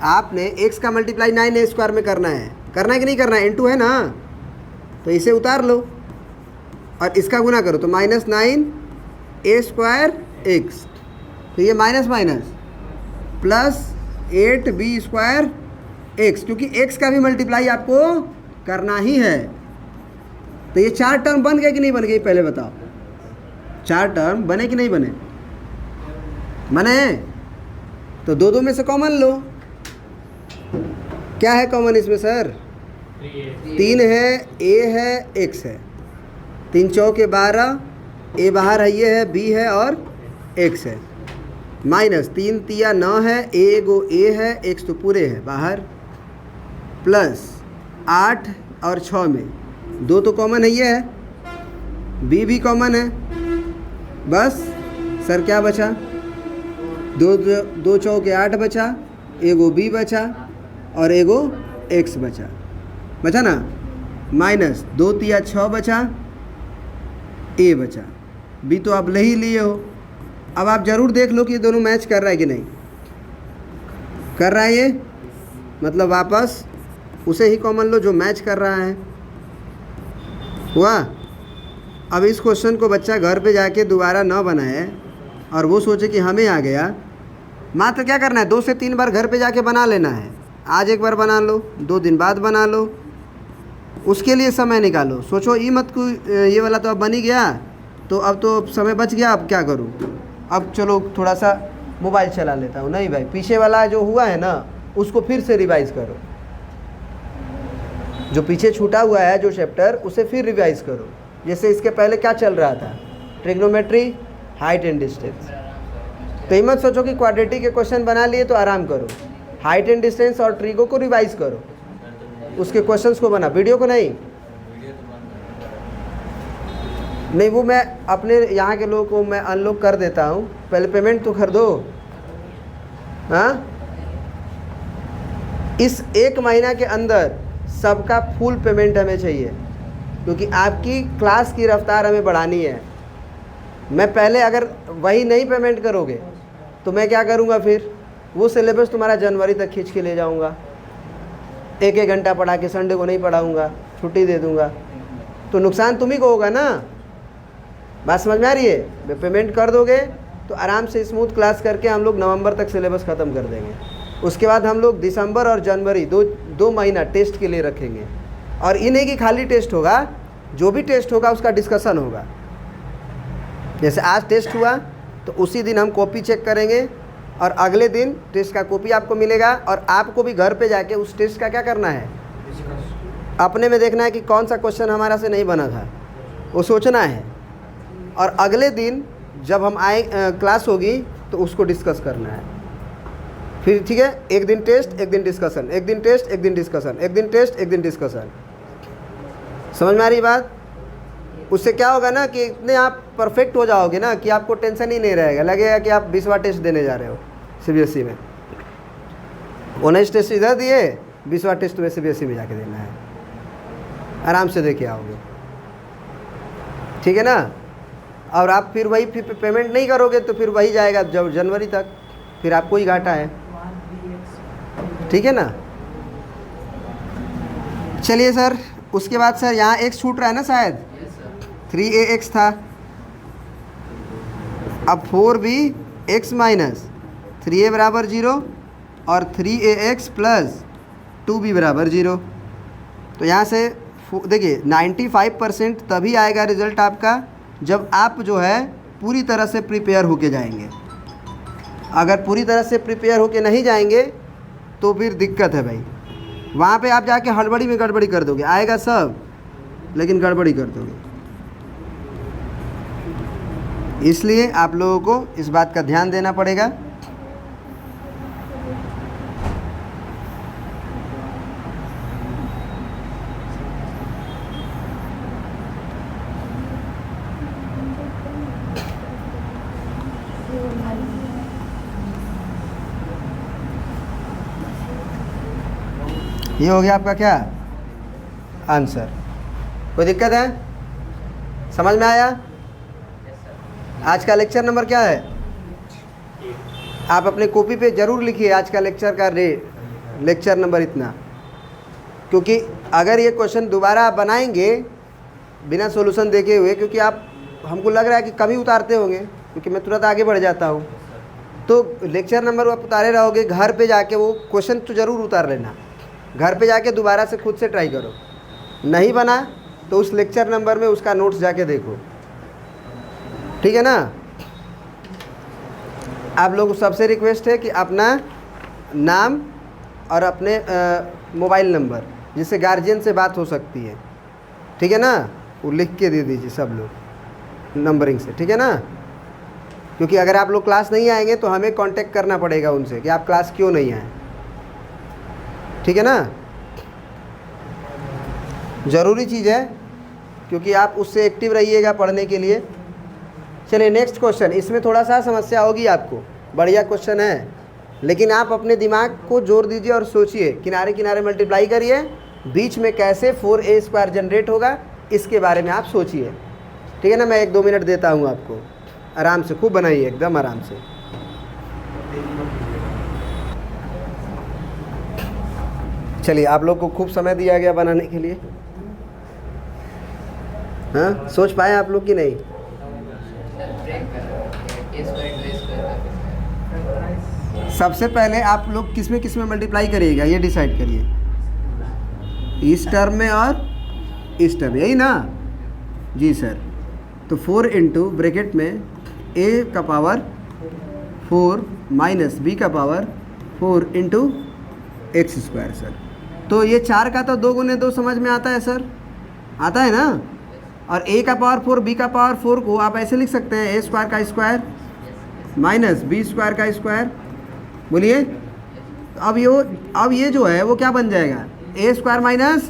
आपने x का मल्टीप्लाई 9a² में करना है कि नहीं करना है? इंटू है ना, तो इसे उतार लो और इसका गुना करो, तो -9a² x, तो ये minus minus plus 8b² x, क्योंकि x का भी मल्टीप्लाई आपको करना ही है। तो ये 4 टर्म बन गए कि नहीं बन गए, पहले बताओ। 4 टर्म बने कि नहीं बने? बने। तो दो में से कॉमन लो। क्या है कॉमन इसमें सर? 3 है, a है, x है। 3 चौके 12, a बाहर है, ये है, b है और x है। माइनस 3 तिया 9 है, a है, x तो पूरे है बाहर, प्लस 8 और 6 में 2 तो कॉमन है, ये है, b भी कॉमन है। बस सर क्या बचा? 2 चौके 8 बचा, एगो b बचा और एगो x बचा ना। माइनस 2 तिया 6 बचा, a बचा, b तो आप ले ही लिए हो। अब आप ज़रूर देख लो कि ये दोनों मैच कर रहा है कि नहीं कर रहा है। ये मतलब वापस उसे ही कॉमन लो जो मैच कर रहा है। हुआ? अब इस क्वेश्चन को बच्चा घर पे जाके दोबारा न बनाए और वो सोचे कि हमें आ गया। मात्र क्या करना है, 2 से 3 बार घर पे जाके बना लेना है। आज एक बार बना लो, 2 दिन बाद बना लो, उसके लिए समय निकालो। सोचो ये मत को ये वाला तो अब बन ही गया, तो अब तो समय बच गया, अब क्या करूँ? अब चलो थोड़ा सा मोबाइल चला लेता हूँ। नहीं भाई, पीछे वाला जो हुआ है ना उसको फिर से रिवाइज़ करो। जो पीछे छूटा हुआ है जो चैप्टर, उसे फिर रिवाइज़ करो। जैसे इसके पहले क्या चल रहा था? Trigonometry, height and distance. तो ये मत सोचो कि क्वाड्रेटिक के क्वेश्चन बना लिए तो आराम करो। हाइट एंड डिस्टेंस और ट्रिगो को रिवाइज़ करो, उसके क्वेश्चंस को बना, वीडियो को नहीं। वो मैं अपने यहाँ के लोगों को मैं अनलॉक कर देता हूँ, पहले पेमेंट तो कर दो। हाँ, इस 1 महीना के अंदर सबका फुल पेमेंट हमें चाहिए, क्योंकि आपकी क्लास की रफ्तार हमें बढ़ानी है। मैं पहले अगर वही नहीं पेमेंट करोगे तो मैं क्या करूँगा? फिर वो सिलेबस तुम्हारा जनवरी तक खींच के ले जाऊँगा। 1-1 घंटा पढ़ा के संडे को नहीं पढ़ाऊँगा, छुट्टी दे दूँगा, तो नुकसान तुम्ही को होगा ना। बात समझ में आ रही है? पेमेंट कर दोगे तो आराम से स्मूथ क्लास करके हम लोग नवंबर तक सिलेबस ख़त्म कर देंगे। उसके बाद हम लोग दिसंबर और जनवरी दो महीना टेस्ट के लिए रखेंगे। और ये नहीं कि खाली टेस्ट होगा, जो भी टेस्ट होगा उसका डिस्कशन होगा। जैसे आज टेस्ट हुआ तो उसी दिन हम कॉपी चेक करेंगे और अगले दिन टेस्ट का कॉपी आपको मिलेगा। और आपको भी घर पे जाके उस टेस्ट का क्या करना है? अपने में देखना है कि कौन सा क्वेश्चन हमारा से नहीं बना था, वो सोचना है। और अगले दिन जब हम आए क्लास होगी तो उसको डिस्कस करना है। फिर ठीक है, एक दिन टेस्ट, एक दिन डिस्कशन, एक दिन टेस्ट, एक दिन डिस्कशन, एक दिन टेस्ट, एक दिन डिस्कशन। समझ में आ रही बात? उससे क्या होगा ना कि इतने आप परफेक्ट हो जाओगे ना कि आपको टेंशन ही नहीं रहेगा, लगेगा कि आप 20वां टेस्ट देने जा रहे हो सीबीएसई में। 19 टेस्ट इधर दिए, 20वां टेस्ट तुम्हें सीबीएसई में जाके देना है, आराम से दे के आओगे, ठीक है ना। और आप फिर वही फिर पेमेंट नहीं करोगे तो फिर वही जाएगा जब जनवरी तक, फिर आपको ही घाटा है, ठीक है ना। चलिए सर, उसके बाद सर यहाँ x छूट रहा है ना शायद, 3ax था, अब 4b x माइनस 3a बराबर 0 और 3ax प्लस 2b बराबर 0। तो यहाँ से देखिए 95% तभी आएगा रिज़ल्ट आपका जब आप जो है पूरी तरह से प्रिपेयर होके जाएंगे। अगर पूरी तरह से प्रिपेयर होके नहीं जाएंगे तो फिर दिक्कत है भाई, वहाँ पे आप जाके हड़बड़ी में गड़बड़ी कर दोगे, आएगा सब लेकिन गड़बड़ी कर दोगे। इसलिए आप लोगों को इस बात का ध्यान देना पड़ेगा। ये हो गया आपका क्या आंसर। कोई दिक्कत है, समझ में आया? आज का लेक्चर नंबर क्या है? आप अपने कॉपी पे ज़रूर लिखिए आज का लेक्चर का लेक्चर नंबर इतना, क्योंकि अगर ये क्वेश्चन दोबारा आप बनाएंगे बिना सॉल्यूशन देखे हुए, क्योंकि आप हमको लग रहा है कि कभी उतारते होंगे, क्योंकि मैं तुरंत आगे बढ़ जाता हूँ, तो लेक्चर नंबर आप उतारे रहोगे, घर पे जाके वो क्वेश्चन तो ज़रूर उतार लेना, घर पे जाके दोबारा से खुद से ट्राई करो, नहीं बना तो उस लेक्चर नंबर में उसका नोट्स जाके देखो, ठीक है ना। आप लोग सबसे रिक्वेस्ट है कि अपना नाम और अपने मोबाइल नंबर जिससे गार्जियन से बात हो सकती है, ठीक है ना, वो लिख के दे दीजिए सब लोग नंबरिंग से, ठीक है ना। क्योंकि अगर आप लोग क्लास नहीं आएंगे तो हमें कांटेक्ट करना पड़ेगा उनसे कि आप क्लास क्यों नहीं आए, ठीक है ना। ज़रूरी चीज़ है क्योंकि आप उससे एक्टिव रहिएगा पढ़ने के लिए। चलिए नेक्स्ट क्वेश्चन, इसमें थोड़ा सा समस्या होगी आपको, बढ़िया क्वेश्चन है, लेकिन आप अपने दिमाग को जोर दीजिए और सोचिए, किनारे किनारे मल्टीप्लाई करिए, बीच में कैसे 4a² जनरेट होगा इसके बारे में आप सोचिए, ठीक है ना। मैं 1-2 मिनट देता हूँ आपको, आराम से खूब बनाइए, एकदम आराम से। चलिए, आप लोग को खूब समय दिया गया बनाने के लिए, हाँ सोच पाए आप लोग कि नहीं? सबसे पहले आप लोग किस में मल्टीप्लाई करिएगा ये डिसाइड करिए, इस टर्म में और इस टर्म, यही ना जी सर। तो 4 इंटू ब्रैकेट में a का पावर 4 माइनस b का power 4 into x square sir. तो ये 4 का तो 2 गुने 2 समझ में आता है सर, आता है ना। और a का पावर 4 b का पावर 4 को आप ऐसे लिख सकते हैं, a स्क्वायर का स्क्वायर माइनस b स्क्वायर का स्क्वायर। बोलिए, अब ये जो है वो क्या बन जाएगा, a स्क्वायर माइनस,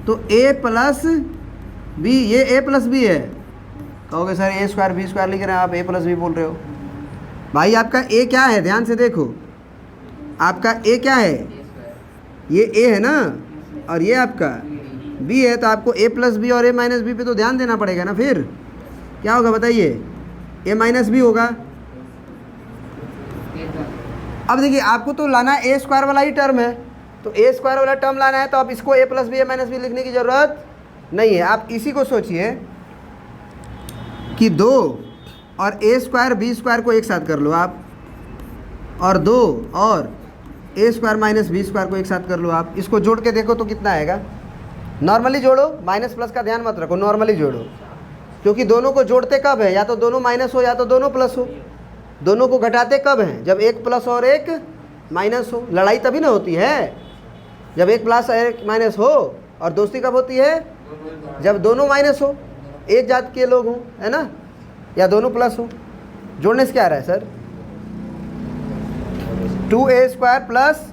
तो a प्लस b, ये a प्लस b है। कहोगे sir a square b square लिख रहे हैं आप, a प्लस b बोल रहे हो। भाई आपका a क्या है, ध्यान से देखो, आपका a क्या है, ये a है ना, और ये आपका b है, तो आपको a प्लस b और a माइनस b पे तो ध्यान देना पड़ेगा ना। फिर क्या होगा बताइए, a माइनस b होगा। अब देखिए, आपको तो लाना a स्क्वायर वाला ही टर्म है, तो a स्क्वायर वाला टर्म लाना है, तो आप इसको a plus B a minus B लिखने की ज़रूरत नहीं है। आप इसी को सोचिए कि 2 और a स्क्वायर b स्क्वायर को एक साथ कर लो आप, और 2 और a square minus b square को एक साथ कर लो आप। इसको जोड़ के देखो तो कितना आएगा, नॉर्मली जोड़ो, माइनस प्लस का ध्यान मत रखो, नॉर्मली जोड़ो, क्योंकि दोनों को जोड़ते कब है, या तो दोनों माइनस हो या तो दोनों प्लस हो। दोनों को घटाते कब हैं, जब एक प्लस और एक माइनस हो। लड़ाई तभी ना होती है जब एक प्लस और एक माइनस हो, और दोस्ती कब होती है, जब दोनों माइनस हो, एक जात के लोग हों, है ना, या दोनों प्लस हो। जोड़ने से क्या आ रहा है sir, 2a square plus,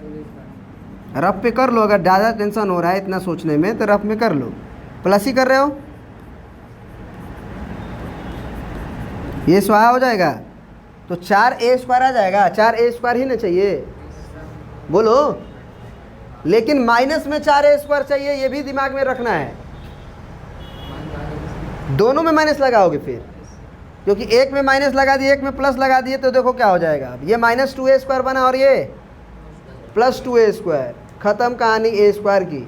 rough पे कर लो, अगर ज़्यादा टेंशन हो रहा है इतना सोचने में तो रफ में कर लो, प्लस ही कर रहे हो, ये स्वाहा हो जाएगा तो 4a² आ जाएगा। 4a² ही ना चाहिए, बोलो। लेकिन माइनस में 4a² चाहिए, ये भी दिमाग में रखना है। दोनों में माइनस लगाओगे फिर, क्योंकि एक में माइनस लगा दिए, एक में प्लस लगा दिए, तो देखो क्या हो जाएगा। अब ये -2a² बना और ये +2a²। ख़त्म कहानी a² की।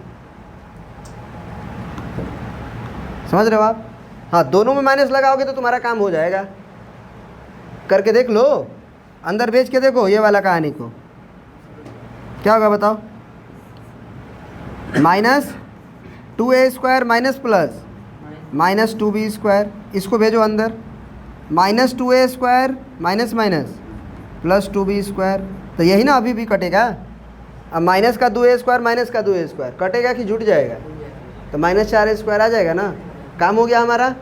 समझ रहे हो आप? हाँ, दोनों में माइनस लगाओगे तो तुम्हारा काम हो जाएगा। करके देख लो, अंदर भेज के देखो ये वाला कहानी को, क्या होगा बताओ। -2a² माइनस प्लस -2b², इसको भेजो अंदर। -2a² माइनस माइनस +2b², तो यही ना अभी भी कटेगा। अब माइनस का 2a² माइनस का 2a² कटेगा कि जुट जाएगा? तो -4a² आ जाएगा ना। काम हो गया हमारा।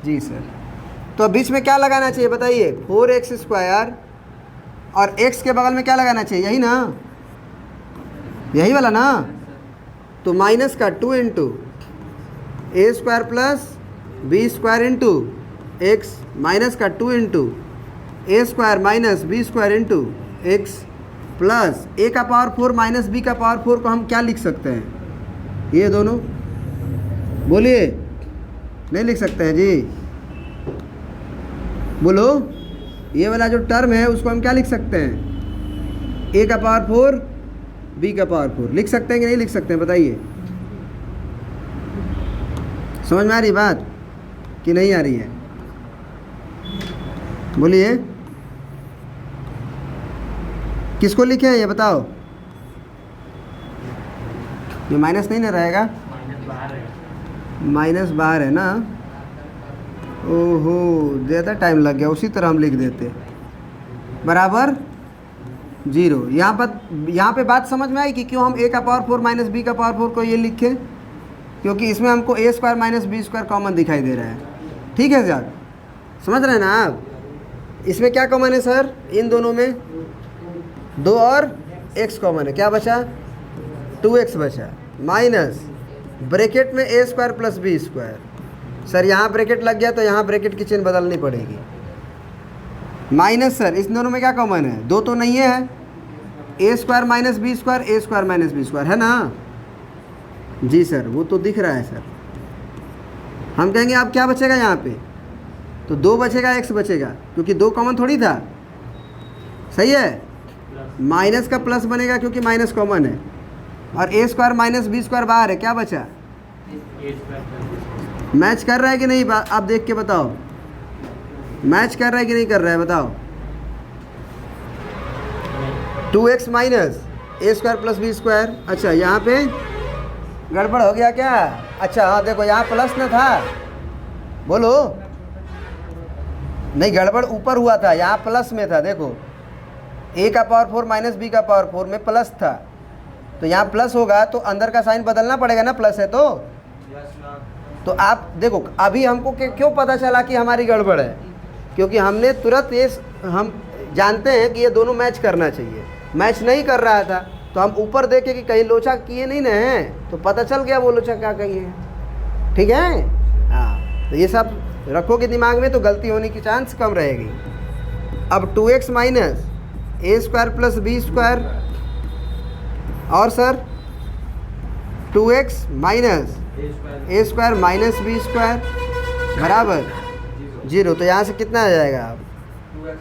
जी सर। तो अब बीच में क्या लगाना चाहिए बताइए? 4x² और x के बगल में क्या लगाना चाहिए? यही ना, यही वाला ना। तो माइनस का 2 into a² plus b² into x, minus का 2 into a² minus b² into x plus a का पावर 4 माइनस b का पावर 4 को हम क्या लिख सकते हैं? ये दोनों बोलिए, नहीं लिख सकते हैं जी? बोलो, ये वाला जो टर्म है उसको हम क्या लिख सकते हैं? a का पावर 4 b का पावर 4 लिख सकते हैं कि नहीं लिख सकते हैं? बताइए, समझ में आ रही बात कि नहीं आ रही है? बोलिए, किसको लिखे हैं ये बताओ। ये माइनस नहीं ना रहेगा? माइनस बाहर है ना। ओहो, ज़्यादा टाइम लग गया, उसी तरह हम लिख देते। बराबर 0। यहाँ पे बात समझ में आई कि क्यों हम a का पावर 4 माइनस b का पावर 4 को ये लिखे? क्योंकि इसमें हमको a² माइनस b² कॉमन दिखाई दे रहा है। ठीक है सर, समझ रहे हैं ना आप? इसमें क्या कॉमन है सर? इन दोनों में 2 और x कॉमन है। क्या बचा? 2x बचा, माइनस ब्रैकेट में a² प्लस b²। सर यहाँ ब्रैकेट लग गया तो यहाँ ब्रैकेट की चिन्ह बदलनी पड़ेगी। माइनस सर इस दोनों में क्या कॉमन है? 2 तो नहीं है, a² minus b², a² minus b² है ना? जी सर, वो तो दिख रहा है सर। हम कहेंगे अब क्या बचेगा यहाँ पे? तो 2 बचेगा, x बचेगा, क्योंकि 2 कॉमन थोड़ी था। सही है? माइनस का प्लस बनेगा क्योंकि माइनस कॉमन है, और a² माइनस b² बाहर है। क्या बचा? मैच कर रहा है कि नहीं? आप देख के बताओ, मैच कर रहा है कि नहीं कर रहा है? बताओ। 2x minus a² plus b²। अच्छा, यहाँ पे गड़बड़ हो गया क्या? अच्छा हाँ, देखो यहाँ प्लस न था, बोलो। नहीं, गड़बड़ ऊपर हुआ था, यहाँ प्लस में था। देखो, a का पावर 4 माइनस b का पावर 4 में प्लस था, तो यहाँ प्लस होगा तो अंदर का साइन बदलना पड़ेगा ना, प्लस है तो आप देखो अभी हमको क्यों पता चला कि हमारी गड़बड़ है? क्योंकि हमने तुरंत ये, हम जानते हैं कि ये दोनों मैच करना चाहिए। मैच नहीं कर रहा था तो हम ऊपर देखे कि कहीं लोचा किए नहीं ना हैं, तो पता चल गया वो लोचा क्या कही है। ठीक है? हाँ, तो ये सब रखोगे दिमाग में तो गलती होने की चांस कम रहेगी। अब 2x minus a² plus b², और sir 2x minus a² minus b² बराबर 0। तो यहाँ से कितना आ जाएगा? अब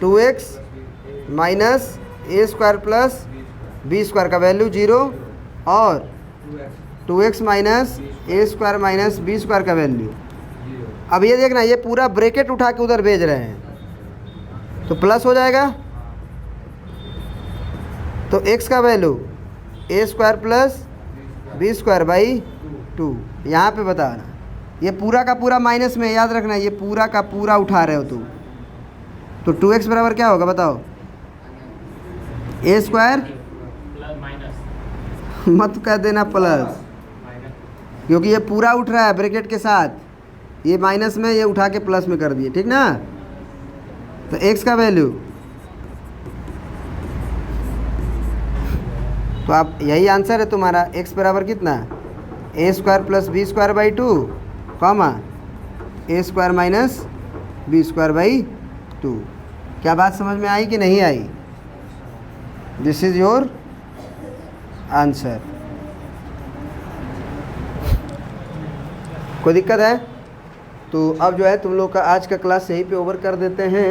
2x minus a² plus b² का वैल्यू 0, और 2x minus a² minus b² का वैल्यू। अब ये देखना, ये पूरा ब्रैकेट उठा के उधर भेज रहे हैं, तो प्लस हो जाएगा। तो x का value a² plus b² by 2। यहाँ पे बताना, ये पूरा का पूरा माइनस में, याद रखना, ये पूरा का पूरा उठा रहे हो तुम। तो 2x बराबर क्या होगा बताओ? a² मत कर देना प्लस, क्योंकि ये पूरा उठ रहा है ब्रैकेट के साथ, ये माइनस में, ये उठा के प्लस में कर दिए। ठीक ना? तो x का वैल्यू, तो आप यही आंसर है तुम्हारा। x बराबर कितना? a² plus b² by 2, comma a² minus b² by 2। क्या बात समझ में आई कि नहीं आई? This is your answer. कोई दिक्कत है? तो अब जो है तुम लोग का आज का क्लास यहीं पे ओवर कर देते हैं,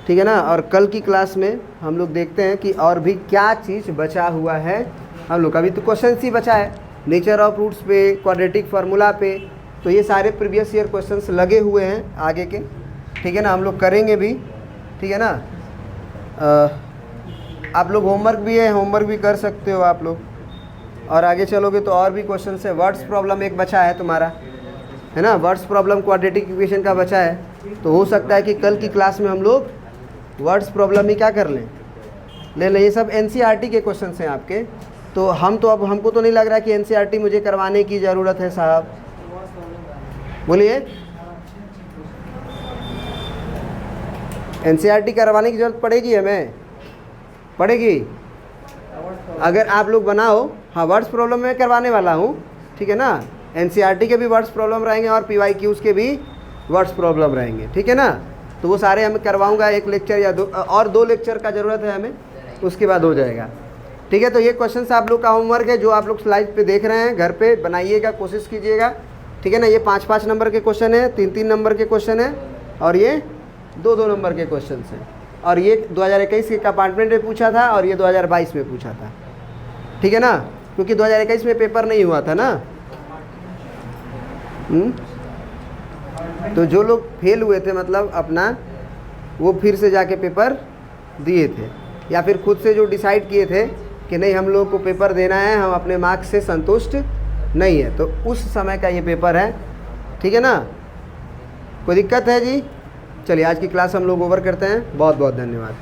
ठीक है ना। और कल की क्लास में हम लोग देखते हैं कि और भी क्या चीज़ बचा हुआ है हम लोग का। अभी तो क्वेश्चन ही बचा है, नेचर ऑफ रूट्स पे, क्वाड्रेटिक फार्मूला पे, तो ये सारे प्रीवियस ईयर क्वेश्चंस लगे हुए हैं आगे के, ठीक है ना। हम लोग करेंगे भी, ठीक है ना। आप लोग होमवर्क भी है, होमवर्क भी कर सकते हो आप लोग। और आगे चलोगे तो और भी क्वेश्चन है। वर्ड्स प्रॉब्लम एक बचा है तुम्हारा, है ना। वर्ड्स प्रॉब्लम क्वाड्रेटिक इक्वेशन का बचा है, तो हो सकता है कि कल की क्लास में हम लोग वर्ड्स प्रॉब्लम ही क्या कर लें, ले लें। ये सब एनसीईआरटी के क्वेश्चन हैं आपके, तो अब हमको तो नहीं लग रहा कि एनसीईआरटी मुझे करवाने की ज़रूरत है साहब, बोलिए। एनसीईआरटी करवाने की ज़रूरत पड़ेगी हमें, पड़ेगी अगर आप लोग बनाओ। हाँ, वर्ड्स प्रॉब्लम मैं करवाने वाला हूँ, ठीक है ना। एनसीईआरटी के भी वर्ड्स प्रॉब्लम रहेंगे और पीवाईक्यूज़ के भी वर्ड्स प्रॉब्लम रहेंगे, ठीक है ना। तो वो सारे हमें करवाऊंगा, एक लेक्चर या दो लेक्चर का ज़रूरत है हमें, उसके बाद हो जाएगा, ठीक है। तो ये क्वेश्चन आप लोग का होमवर्क है, जो आप लोग स्लाइड पे देख रहे हैं, घर पे बनाइएगा, कोशिश कीजिएगा, ठीक है ना। ये 5-5 नंबर के क्वेश्चन है, 3-3 नंबर के क्वेश्चन है, और ये 2-2 नंबर के क्वेश्चन हैं। और ये 2021 के कंपार्टमेंट में पूछा था और ये 2022 में पूछा था, ठीक है ना, क्योंकि 2021 में पेपर नहीं हुआ था ना। तो जो लोग फेल हुए थे, मतलब अपना वो फिर से जाके पेपर दिए थे, या फिर खुद से जो डिसाइड किए थे कि नहीं हम लोग को पेपर देना है, हम अपने मार्क्स से संतुष्ट नहीं है, तो उस समय का ये पेपर है, ठीक है ना। कोई दिक्कत है जी? चलिए आज की क्लास हम लोग ओवर करते हैं। बहुत बहुत धन्यवाद।